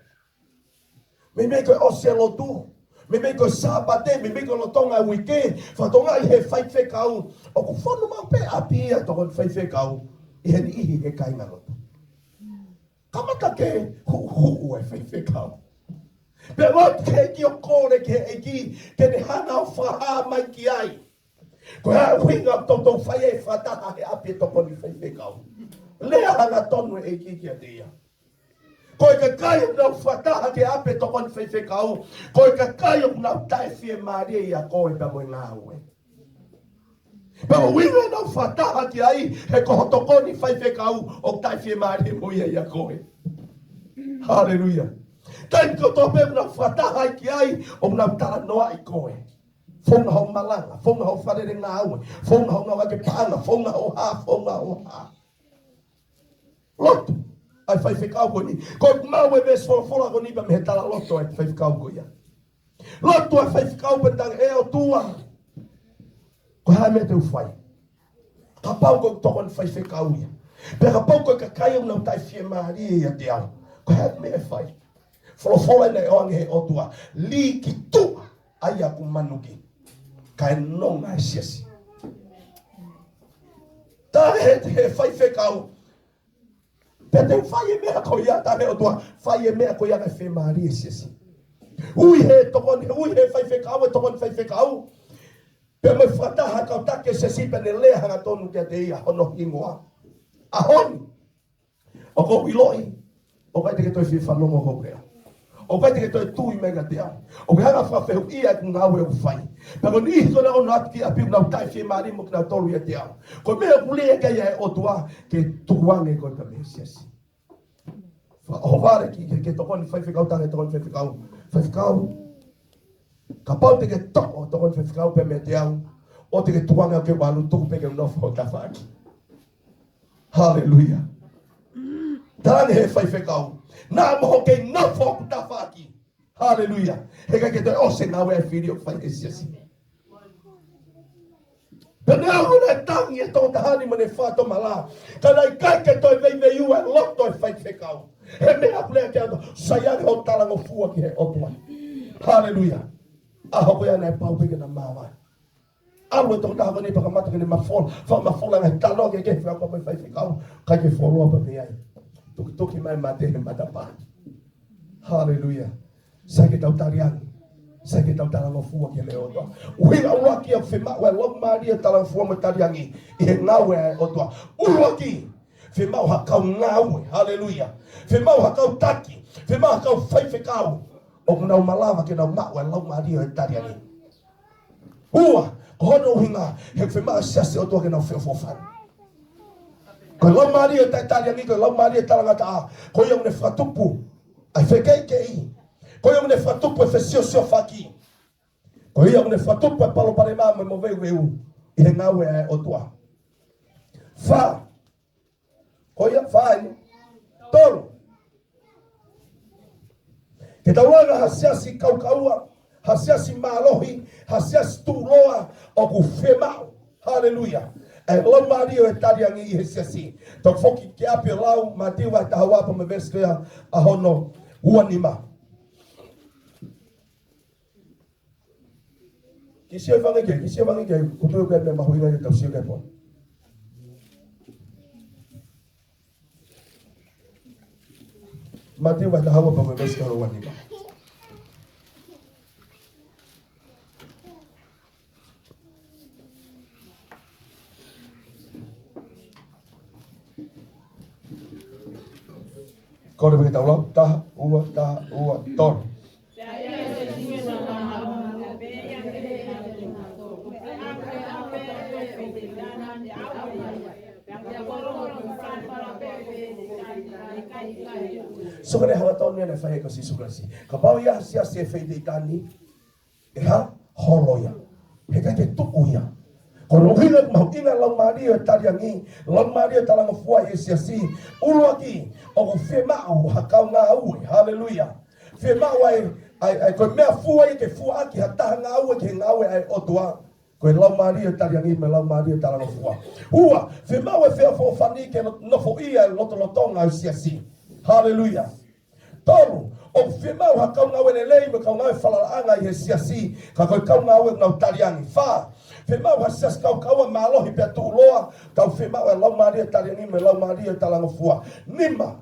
Me me koe ose lotu. Me me koe sāpate. Me me koe lotonga wike. Whatonga i he whaiwhikau. O ku whanu mau pe api ia tokoni whaiwhikau. I he ni ihi he kai ngā lotu. Kamata ke hu e whaiwhikau. Pe lot ke ki o kore ke e ki, ke ne hana o whaha mai ki ai. Ko hea winga toto whai e whataha he api tokoni whaiwhikau. Lea hana tonu e ki a te ia. Ko e ka kai o nau whataha ke api tokoni whaiwhikau. Ko e ka kai o nau tae whie maria i a koe pa moe ngā ue. Pero winga na whataha ki ai, he koho tokoni whaiwhikau o tae whie maria moia i a koe. Hallelujah. Taim ko tope na whataha ki ai, o nau tara noa i koe. Whonga ho malanga, whonga ho wharere ngā aue, whonga ho ngā wake paanga, whonga ho ha. Lotu, ai whaiwhikau ko ni. Ko mau e ves whora ko ni pa me he tala loto ai whaiwhikau ko ia. Lotu ai whaiwhikau pa tang e o tua. Ko hae me te uwhai. Ka pau ko tokon whaiwhikau ia. Pe ka pau ko ka kai unau tai whie maari ia te au. Ko hae me e whai. Wholofola nei oange he o tua. Li ki tua ai aku manuki. Ka e nonga e siasi. Tā he whaiwhikau. Pe te whai e mea ko ia tā he o tua. Whai e mea ko ia kai whi maari e siasi. Ui he whaiwhikau e tokon whaiwhikau. Pe me whataha kau take se sipe ne lea hanga tonu kia te ia hono ingoa. Ahoni. O ko wiloi. O kai teke toi whi whanongo ko krea. O kai teke toi tui mega te au. O kai hanga whawhehu ia ku ngāwe u whai. Pero ni ihi kona ono ati ki api nau tai whi maari mo kina tolu ia te au. Ko mea kulea kai ia e o tua ke tukuange ko ta me siasi. O whare ki ke tokoni whaiwhikau tange tokoni whaiwhikau. Whaiwhikau. Ka pau teke toko tokon whewhikau pe me te au. O teke tuanga ke walu tuku peke unofo o tawhaki. Hallelujah. Tāne he whaiwhikau. Nā moho ke nofo o Hallelujah. He kai ke te ose ngā wea whiri o whai e siasi. Penau na tangi e tō tahani mane whāto mala. Kana I kai ke toi vei iu e loto e whai whekau. He mea kulea ke ato, saiare o talango fua ki he otua. Hallelujah. Aho koe ana e pau peke na mawai. Alu e tō taha ni pakamata ke ne mafola. Whamafola ngai talo ke ke whakau mai whai whekau. Kai ke whoroa pa me ai. Tuki mai mate he matapa. Hallelujah. Sai ke tau tariangi. Sai ke tau talango fua ki leo otua. Uhinga uaki a whima ue long maria talango fua mo tariangi. I he ngawe ai otua. Uaki. Whima o hakau ngawe. Hallelujah. Whima o hakau taki. Whima o hakau whaifekau. O kunau malawa ke nau mak ue long maria e tariangi. Ua. Kohono uhinga. He whima o siase otua ke nau whiofofan. Ko long maria e tariangi. Ko long maria e talangata. Ko iong ne whatupu. Ai whekei ke I. Ko iong ne whatupu e whesio sio whaki. Ko iong ne whatupu e palo pare maa mo veu veu. I he ngawe ai otua. Wha. Ko iong whaini. Tolu. Ke tauranga hasiasi kaukaua. Hasiasi malohi. Hasiasi tuloa. O ku whemau. Hallelujah. E lau mario e tariangi I he siasi. Tok foki ke api lau. Matiu vai tahawapa me veskea. Ahono. Uanima. Kisi e vangi ke, kutu e me mahuinga e tausio ke po. Matiu vai tahawa pa me veskea uanima. Kau dah beritahu lah, taha, ua, ton. So kena halaton ni na fahe kasi suklasi. Kapau ya sia se fahe tani, ha holoya. Heka te tuuya. Kono hina mahina long mario tariangi, long mario talang fua sia si. Uruaki o fema o hakau nga au. Hallelujah. Fema ai ko mea fua ke fua ki hata nga au ke nga ai otua. Ko long mario tariangi me long mario talang fua. Ua fema we fe fo fani ke no fo ia lotonga sia si. Hallelujah. Tolu, o fema o hakau nga wene lei me kau nga whalaraanga I he siasi, ka koe kau nga we ngau tariangi. Wha, fema o hasias kau kaua malohi pia tu loa, kau fema o lau maria tariangi me lau maria talango fua. Nima,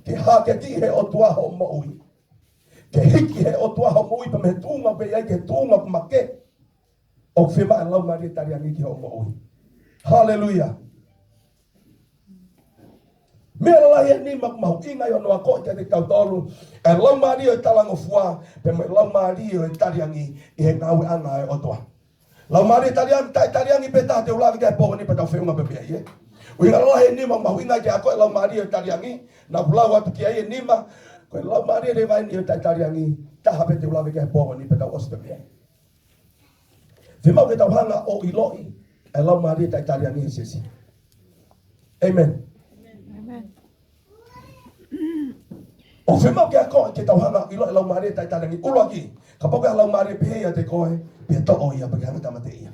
ke ha ke ki he o tuaho moui. Ke hiki he o tuaho moui pa me tuunga pe iai ke tuunga pa make. O fema o lau maria tariangi ki ho moui. Hallelujah. Mea lahi ni mahu inga yo noa koe te tau tolu. E lau mario e talango fua, pe me lau mario e tariangi I he ngawe anga e otoa. Lau mario e tariangi pe taha te ulawi kai poho ni pe tau whiunga pe pia ie. Uinga lahi ni mahu inga ke a koe lau mario e tariangi, na pulau atu kia ie nima, koe lau mario e vai ni e tariangi, taha pe te ulawi kai poho ni pe tau osu pe pia. Whimau ke tau hanga o iloi, e lau mario e tariangi e sisi. Amen. O whimau ke a koe ke tau hanga ilo e lau maria tai tarangi ulu aki. Ka pau ke lau maria pehea te koe, pia to'o ia pake hanga tamate ia.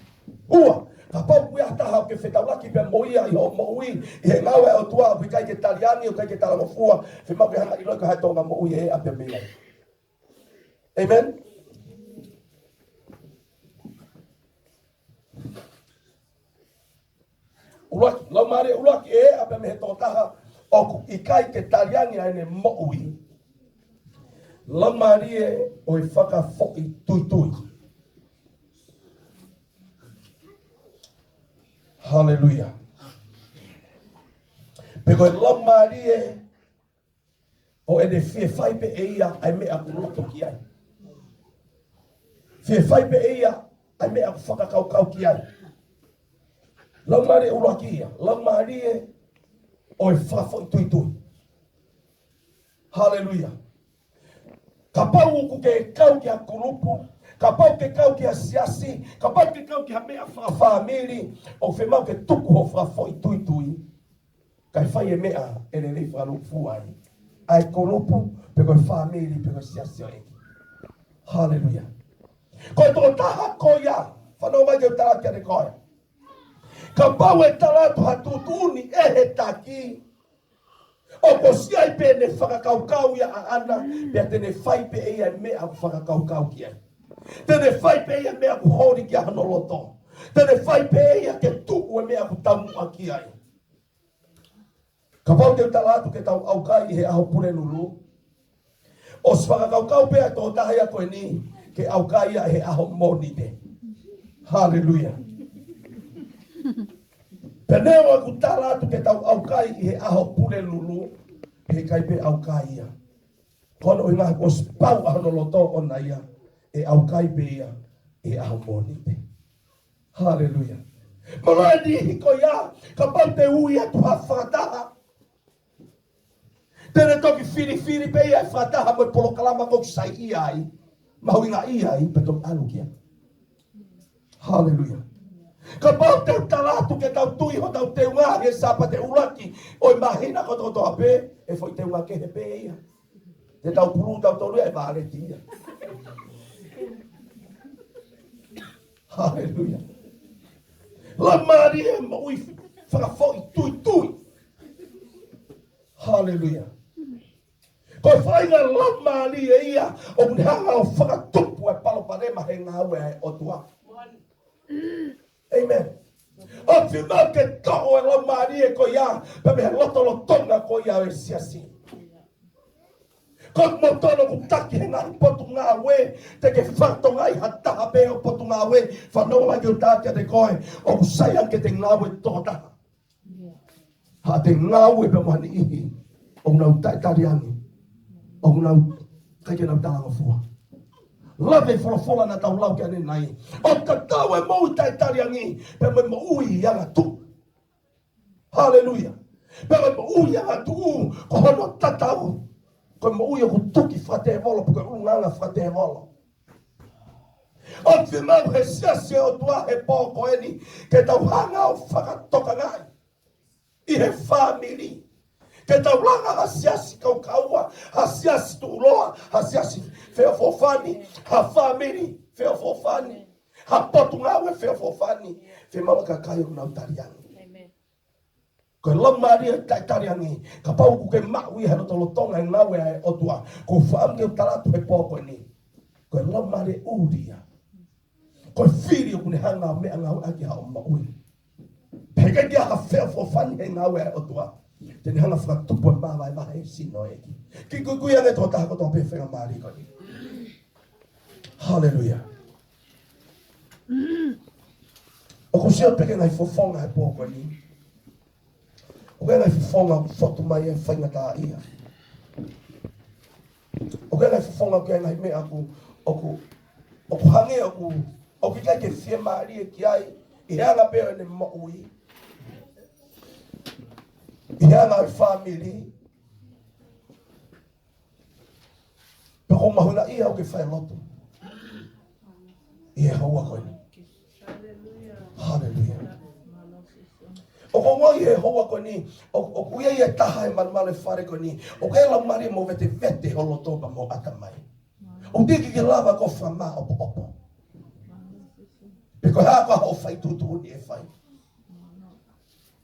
Ua, ka pau kuia taha ke whetau laki pia moia I ho moui, I he ngawe o tua, pi kai ke tariani o kai ke taramofua, whimau ke hanga ilo ke hai tonga moui e a pia mea. Amen? Lau maria ulu aki e a pia mehe tō taha, o I kai ke tariani a ene moui. Lau marie o I whaka foki tui tui. Hallelujah. Peko lau marie o ene fie whai pe e ia ai mea kuroto ki ai. Fie whai pe e ia ai mea whaka kau kau ki ai. Lau marie uro ki ia. Lau marie o I whaka foki tui tui. Hallelujah. Ka pau ku ke kau ki a kurupu, ka pau ke kau ki a siasi, ka pau ke kau ki a mea whaamiri, o whemau ke tuku ho whafoi tui tui, kai whai e mea e le rei whalupu ai. Ai kurupu, pe koe whaamiri, pe koe siasi o eki. Hallelujah. Koe tō taha koia, whanau mai ke utara kia ne koia. Ka pau e talatu hatutuni e he taki. O ko sia I pe ne whakakaukau ia a ana, pia te ne whai pe ia mea ku whakakaukau ki ai. Te ne whai pe ia mea ku hori ki a hanoloto. Te ne whai pe ia ke tuku e mea ku tamu a ki ai. Ka pau te talatu ke tau aukai he aho pure lulu. O si whakakaukau pea tō tahi a koe ni, ke aukai ia he aho moni te. Hallelujah. Peneo aku talatu ke tau aukai I he aho pule lulu, he kai pe aukai ia. Kono I ngā ko spau aho loto o na ia, e aukai pe ia, e aho moni te. Hallelujah. Malai ni hiko ia, ka pau te ui atu ha whakataha. Tene toki whiri pe ia e whakataha mo polo kalama ko sai ia ai, mahui ngā ia ai, pe tō alu kia. Hallelujah. Ka pau te talatu ke tau tui ho tau te unga he sapa te uraki oi mahina ko tō ape e foi te unga ke he pe ia. Te tau puru tau tolu e vare tia. Hallelujah. La Maria mo ui whakafoi tui. Hallelujah. Ko whainga la Maria ia o mnehanga o whakatupu e palo parema he ngā ue o tua. Amen. O whima ke toho e la Maria ko ia, pe me loto tonga ko ia e siasi. Ko motono ku taki he ngā potu ngā we, te ke whato ngai hataha pe o potu ngā we, whanonga ki o tātia te koe, o kusaian ke te ngā we tohataha. Ha te ngā we pe mani ihi, o nau taitariangi, o nau kaike nau talanga fua. Lave wholofola na tau lau kia nai. O ka tau e mou taitariangi, pe me mo ui ianga tu. Hallelujah. Pe me mo ui ianga tu, ko hono tatau. Ko mo ui o tuki whate e volo, ko unganga whate e volo. O te mau he siase o tua he pōko eni, ke tau hanga o whakatoka ngai. I he whamiri. Ke tau langa ha siasi kau kaua, ha siasi tu uloa, ha siasi whea fofani, ha whamiri, whea fofani, ha potu ngawe whea fofani, whea mawa ka kai o nau tariangi. Koe la Maria tariangi, ka pau ku ke maui hano tolo tonga e ngawe ai otua, ko whaamge o talatu he pōko ni. Koe la Maria uria, koe whiri o kune hanga mea ngau aki hao maui. Peke kia ha whea fofani he ngawe ai otua. Tene hanga whakatupu e mawa e maha e sino eki. Ki kui ange tō taha koto pe whenga maari koni. Hallelujah. O ko sia peke ngai fofonga e pōko ni. O ke ngai fofonga o fotu mai e whainga tā ia. O ke ngai fofonga o ke ngai mea aku o ku hange o ki kai ke whia maari e ki ai. I hanga peo ene mo ui. I hanga i family. Pe ko mahuna ia o ke whai lotu. I e haua koe ni. Hallelujah. O ko ngoi e hoa koe ni. O kuia i e taha e marumale whare koe ni. O ke la mari mo vete holo toba mo atamai. O diki ke lava ko whama opo. Pe koe haka ho whai tutu ni e whai.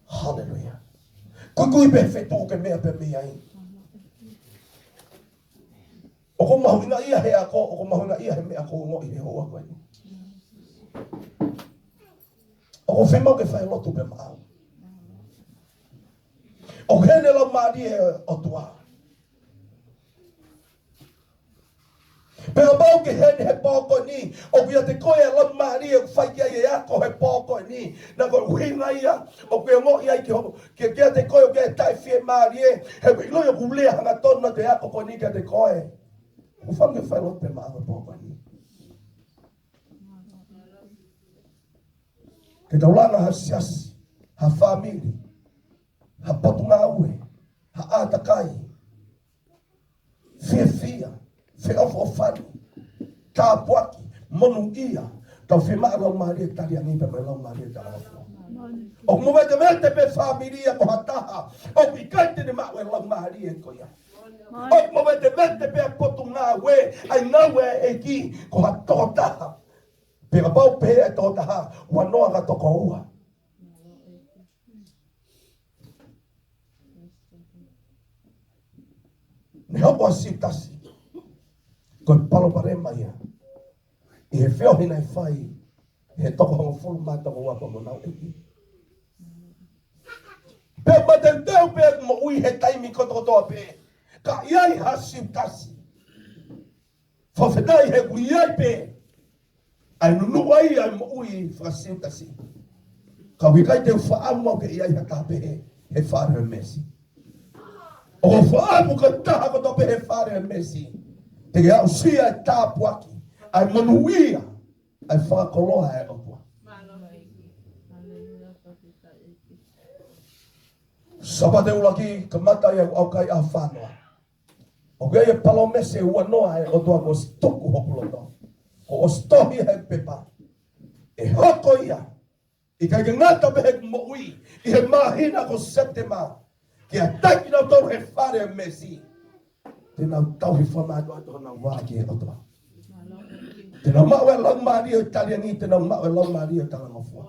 Hallelujah. Kui pe whetu ke mea pe mea i. O ko mahuina ia he ako, o ko mahuina ia he mea ko ngoi he hoa koe ni. O ko whemau ke whai lotu pe maau. O hene la maari e o tua. Pero mau ke hene he pōko ni, o kia te koe la maari e whai kia e ako he pōko ni, na koe uhinga ia, o kia ngō ia ki kia te koe o kia tai whie maari e, he koe iloi o kulea hanga tonu te ako koe ni kia te koe. O whange whai lotu pe maau e pōko ni. Ke taulanga ha siasi, ha family, ha potu ngā ue, ha ātakai, whia, whiofofani, tā puaki, monu ia, tau whima lau maari e tari angipa me lau maari e tāwafo. O kumete mete pe familia ko hataha, o ikaite ne maue lau maari e koia. O kumete mete pe potu ngā ue, ai ngā ue e ki ko hatotaha. Pera pau pe e tōtaha, wanoa ka toko ua. Ne hopo asip tasi. Koe palo pare mai ia. I he whio hina I whai. He toko hongo fulu mata ko wapa mo nau eki. Pe matenteu pe mo ui he taimi koto toa pe. Ka iai hasip tasi. Whawhenai he kui iai pe. Ai nunu ai ai mo ui whasip tasi. Ka wikai te whaamau ke iai hata pe he whare mesi. O whaamu ka taha koto pe he whare mesi. Te ke au sia e tāpuaki. Ai monuia. Ai whakoloa e opua. Sabate ulaki ka mata ia au kai a whanoa. O kei e palomese ua noa e o toa ko stoku hopuloto. Ko o stohi he pepa. E hoko ia. I kai ke ngata behe mo ui. I he mahina ko septema. Ki a taiki nau tau he whare mesi. Tēnau tau he whamatu ato na wāki e otoa. Tēnau mau e lau maari o Italiani, tēnau mau e lau maari o Talangofua.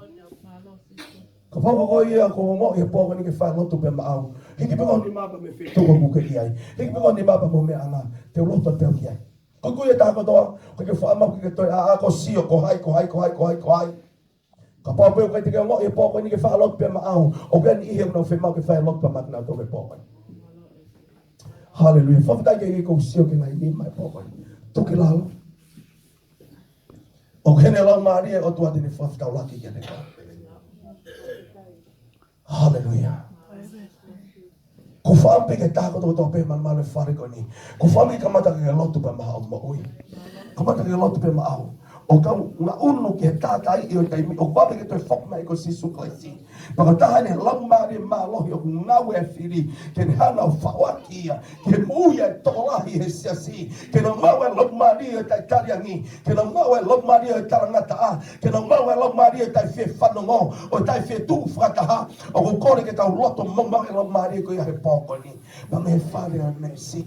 Ka whakako ia ko mo e pōka ni ke whae loto pe maau. Hiki peko ni mapa me whi tuka muke iai. Hiki peko ni mapa mo me anga. Te loto te iai. Ko kuia tāko toa, ko ke whaamau ki ke toi a ko sio, ko hai. Ka pāpeu kai te ke mo e pōka ni ke whae loto pe maau. O kia ni ihe unau whemau ke whae loto pe matna tō ke pōka. Hallelujah. Whawhitai ke ko sio ke ngai ni mai pōka. Toki lalo. O kene lau maari e o tua tini whawhitau laki kia te kau. Hallelujah. Ko whaampe ke tāko tō tō pe man male whareko ni. Ko whaampe ka mata ke lotu pe maha o maui. Ka mata ke lotu pe maha o kau ngā unu ke tātai i o taimi. O whaampe ke toi whokmai ko sisu klaisi. Paka tahane lau maari mā lohi o ku ngau e whiri. Ke ne hana o whawaki ia. Ke muia e tokolahi he siasi. Ke no mau e lau maari o tai tariangi. Ke no mau e lau maari o tarangata a. Ke no mau e lau maari o tai whi whanongo. O tai whi tū whataha. O ku kore ke tau loto mamau e lau maari ko ia he pōko ni. Ma me whare o me si.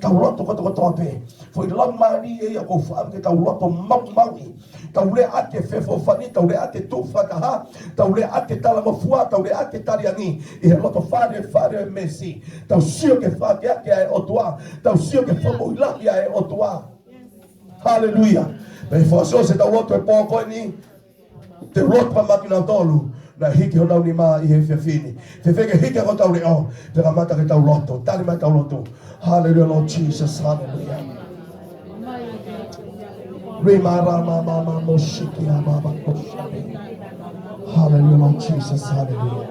Tau loto koto ape. Foi lau maari e ia ko whaam ke tau loto maui. Tau le ate whewhowhani. Tau le ate tū whataha. Tau le ate Talangofua. Tau le ate tariangi. I he loto whare o me si. Tau sio ke whake ake ai o tua. Tau sio ke whamuilahi ai o tua. Hallelujah. Me whasio se tau loto e pōko ni. Te loto pa makina tolu. Na hiki ho nau ni maa I he whiawhini. Te wheke hiki ho tau reo. Te ramata ke tau loto. Tani mai tau loto. Hallelujah, Lord Jesus. Hallelujah. Rima rama mama moshiki mama moshiki. Hallelujah, Lord Jesus. Hallelujah.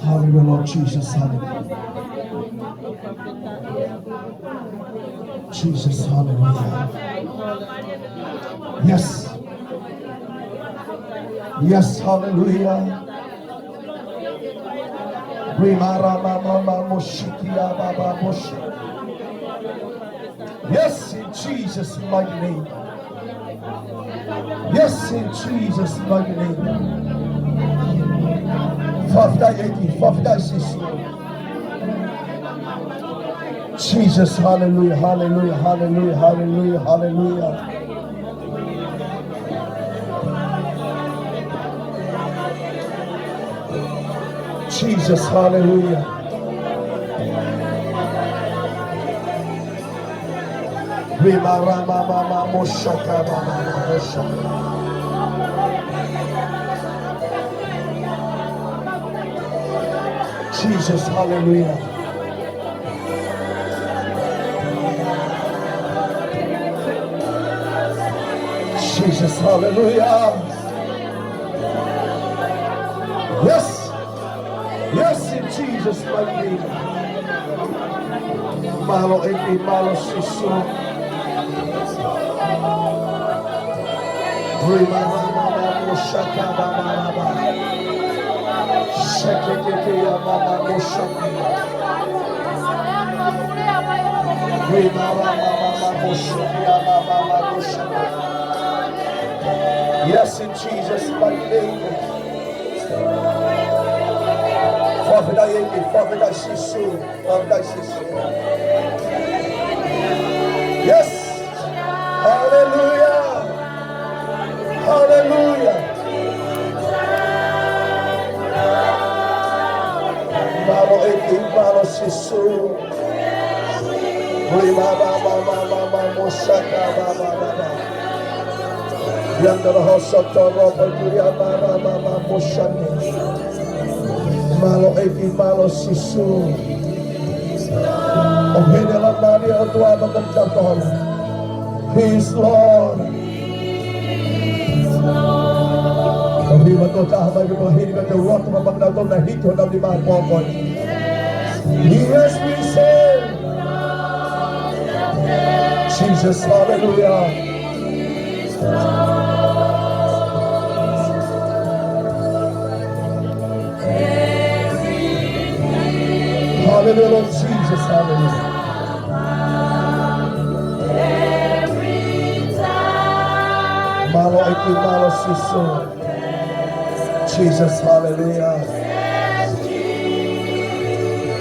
Hallelujah, Lord Jesus. Hallelujah. Jesus, hallelujah. Yes. Yes, hallelujah. Rima mama moshiki baba moshiki. Yes, in Jesus' mighty name. Yes, in Jesus' mighty name. Jesus, hallelujah, hallelujah, hallelujah, hallelujah, hallelujah. Jesus, hallelujah. Jesus, hallelujah. Jesus, hallelujah. Yes, yes, in Jesus' mighty name. Malo eki, malo siso. Rima mama moshaka baba. Shekeke ya mama moshaka. Rima mama moshaka baba moshaka. Yes, in Jesus' mighty name. Father, I see soon. Yes. Hallelujah. Hallelujah. sisu. Rima mama mosaka baba. Yandara hosoto roba kuria mama moshani. Malo eki malo sisu. Ohene la Maria tua magandang. He is Lord. Riba to tahamay ko hindi ka tuwag mapagdato na hito na di mapokon. Yes, we say. Jesus, hallelujah. Hallelujah, Lord Jesus, hallelujah. Malo iki malo siso. Jesus, hallelujah.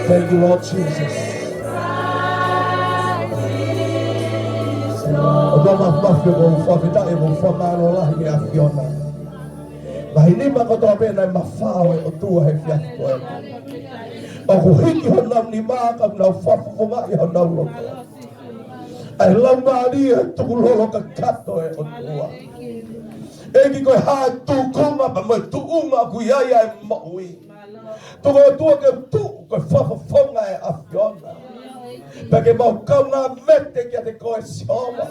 Thank you, Lord Jesus. Ogama mafio go fafita e go famalo la ke afiona. Mahini makotobe na mafawe otua he fiasko. Ako hiki honam ni maka na fafunga ya honam. Ai lambaria tulolo ka kato e otua. Eki koe ha tu kuma ba mo tu uma ku ya moi. Tu ko ke tu ko fafunga e afiona. Perché mau kau na mette che te koe sioma.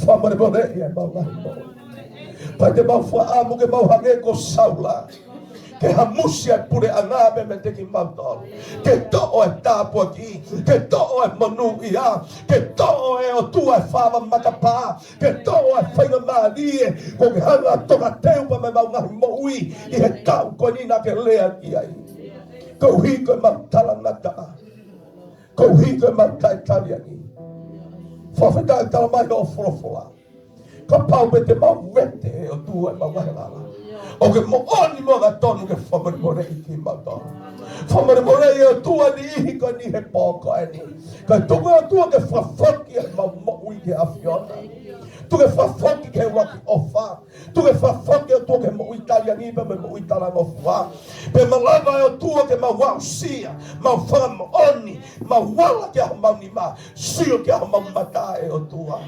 Famare bone ya baba. Pate mau fa amu ke mau hage ko saula. Ke hamusia pure anabe mete ki mau. Ke to o tapo aqui, ke to o manu ia, ke to o tua fava matapa, ke to o faina marie, ko ke hanga toka tempo me mau ngai moi, I he tau ko ni na ke lea ki ai. Ko hi ko mau talanga ta. Ko hi ko mau tai taliani. Fafita tala mai o frofola. Ka pau be te mau vete o tua mau wala. O ke mo oni mo ga tonu ke famare more iki mata. Famare more e tua ni ko ni he poko ani. Ka tua ke fafoki ma mo ke afiona. Tu ke fafoki ke waki ofa. Tu ke fafoki tu ke mo italiani be mo itala mo fa. Pe malava e tua ke ma wausia, ma fam oni, ma wala ke ma ni ma. Sio ke ma mata e o tua.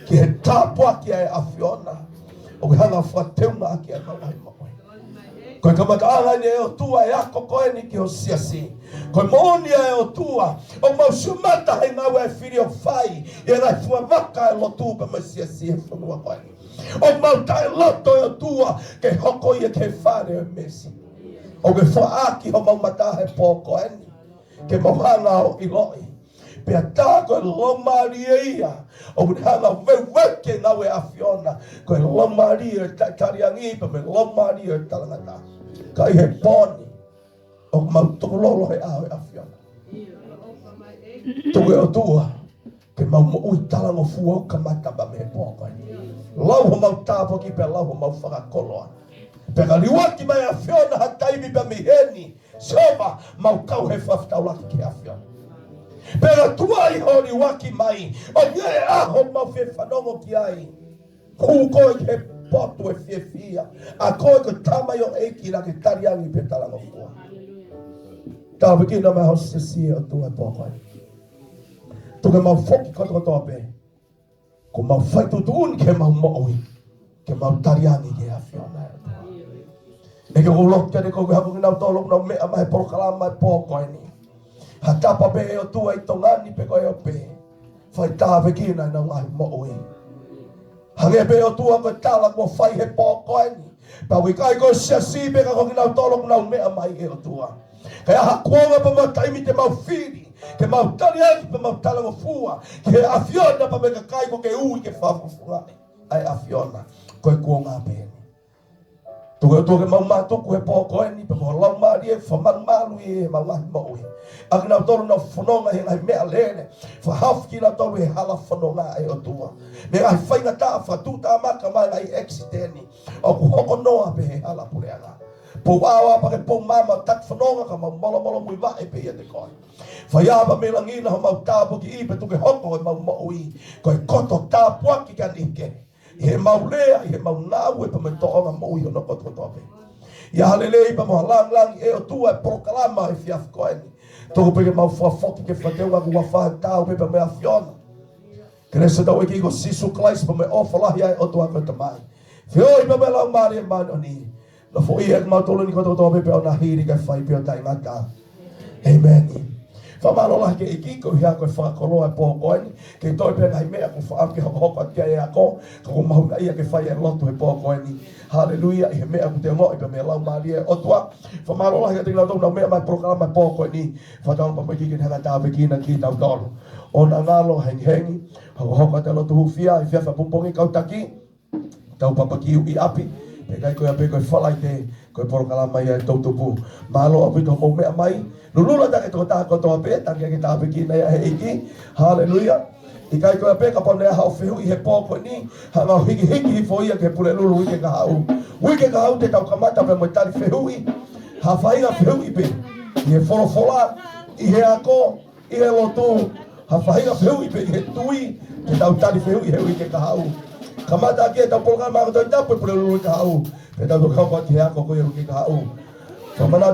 Ki he tapua ki e afiona. O ke hanga whateunga ki e mawai mawai. Koe kamataanga ni e o tua e ako koe ni ki o siasi. Koe moonia e o tua. O mausumata he ngawe e whiri o whai. E rai fuamaka e lotu pa ma siasi e whanua koe. O mauta e loto e o tua. Ke hoko i e ke whare o mesi. O ke whaaki ho maumata he pō koe ni. Ke mauhanga o iloi. Pea tā koe lomaria ia. O mun hanga weweke ngawe afiona. Koe lomaria tariangi pa me lomaria talangata. Ka i he poni. O mau tukulolo he awe afiona. Tuke o tua. Ke mau mo ui talango fuau ka mataba me he pōkoe. Lau ho mau tāpo ki pe lau ho mau whakakoloa. Pe ka liwaki mai afiona ha taimi pa mi heni. Soma mau kau he whaftaulaki ke afiona. Pero tuai hori waki mai. O nye aho mau fie whanongo ki ai. Hu koe ke potu e fie fia. A koe ke tamai o eiki la ke tariangi pe talango fua. Tau wiki na mai hos se sie o tua pōkoi. Tuke mau foki koto koto ape. Ko mau whaitu tuun ke mau mooi. Ke mau tariangi ke awhiona. E ke ulok kere koe haku nau tolok nau mea mai porokalama e pōkoi ni. Ha tapa pe e o tua I tongani pe koe o pe. Whai tāwe kina nau ngai mooi. Hange pe o tua koe tala ko whai he pōkoe ni. Pau I kai koe sia si pe ka koe nau tolok nau mea mai e o tua. Kai aha kuonga pa mau taimi te mau whiri. Ke mau tariangi pa mau talango fua. Ke awhiona pa me ka kai ko ke ui ke whafufunga. Ai awhiona. Koe kuonga pe ni. Tuke mau matuku he pōkoe ni, pe koe lau maari e whamanu malu I e mau ngahi maui. Aki nau tolu nau whanonga he ngai mea lene, whahawki nau tolu he hala whanonga e o tua. Me ngai whainga tā whatu tā maka mai ngai eksiteni, o ku hoko noa pe he hala pureanga. Po wawa pa ke po mama tak whanonga ka mau molo mui wae pe ia te koe. Whaiaba me langina ho mau tāpo ki I pe tuke hoko e mau maui, koe koto tāpuaki ka nike. I he mau lea, I he mau nāu e pa me toonga mo I o no koto tope. I halelei pa mo lang e o tua e prokalama e fiaf koe ni. Toko pe ke mau foki ke whateu aku wawhātau pe pa mea whiona. Kene se tau eki ko sisu klais pa me ofalahi ai o tua koe tamai. Whioi pa me lau maari e mani o ni. Na fo i ek mautolo ni koto toa pe pe o na hiri kai whai pe o tai ngata. Amen. Whamalola ke iki ko hia koe whakoloa e pōkoeni. Ke toi pe ngai mea ko whaam ke hoko atia e ako. Ko mahuna ia ke whai e lotu e pōkoeni. Hallelujah. I he mea ku te ngoi pe mea lau maari e o tua. Whamalola ke te lau tau mea mai programa e pōkoeni. Whatau pa mai ki hanga tāwe kina ki tau tolu. O na ngalo hengi. Hoko te lotu hufia. I whiawha pumpongi kautaki. Tau papakiu I api. Pe kai koe ape koe whalai te. Koe porokala mai e tautupu. Malo api to mou mea mai. Lulula take to ta ko to pe ta ke ta pe ki na he iki. Hallelujah. I kai ko pe ka pone ha fiu I he popo ni. Ha ma hiki fo ia ke pule lulu ke ka hau. Ui ke ka hau te tau kamata pe mo tali fiu I. Ha fainga fiu I pe. I he forofola I he ako I he lotu. Ha fainga fiu I pe I he tui te tau tali fiu I he ui ke ka hau. Kamata ke tau polga ma ko ta pe pule lulu ka hau. Pe tau ka ko te ako ko I ke ka hau. Famana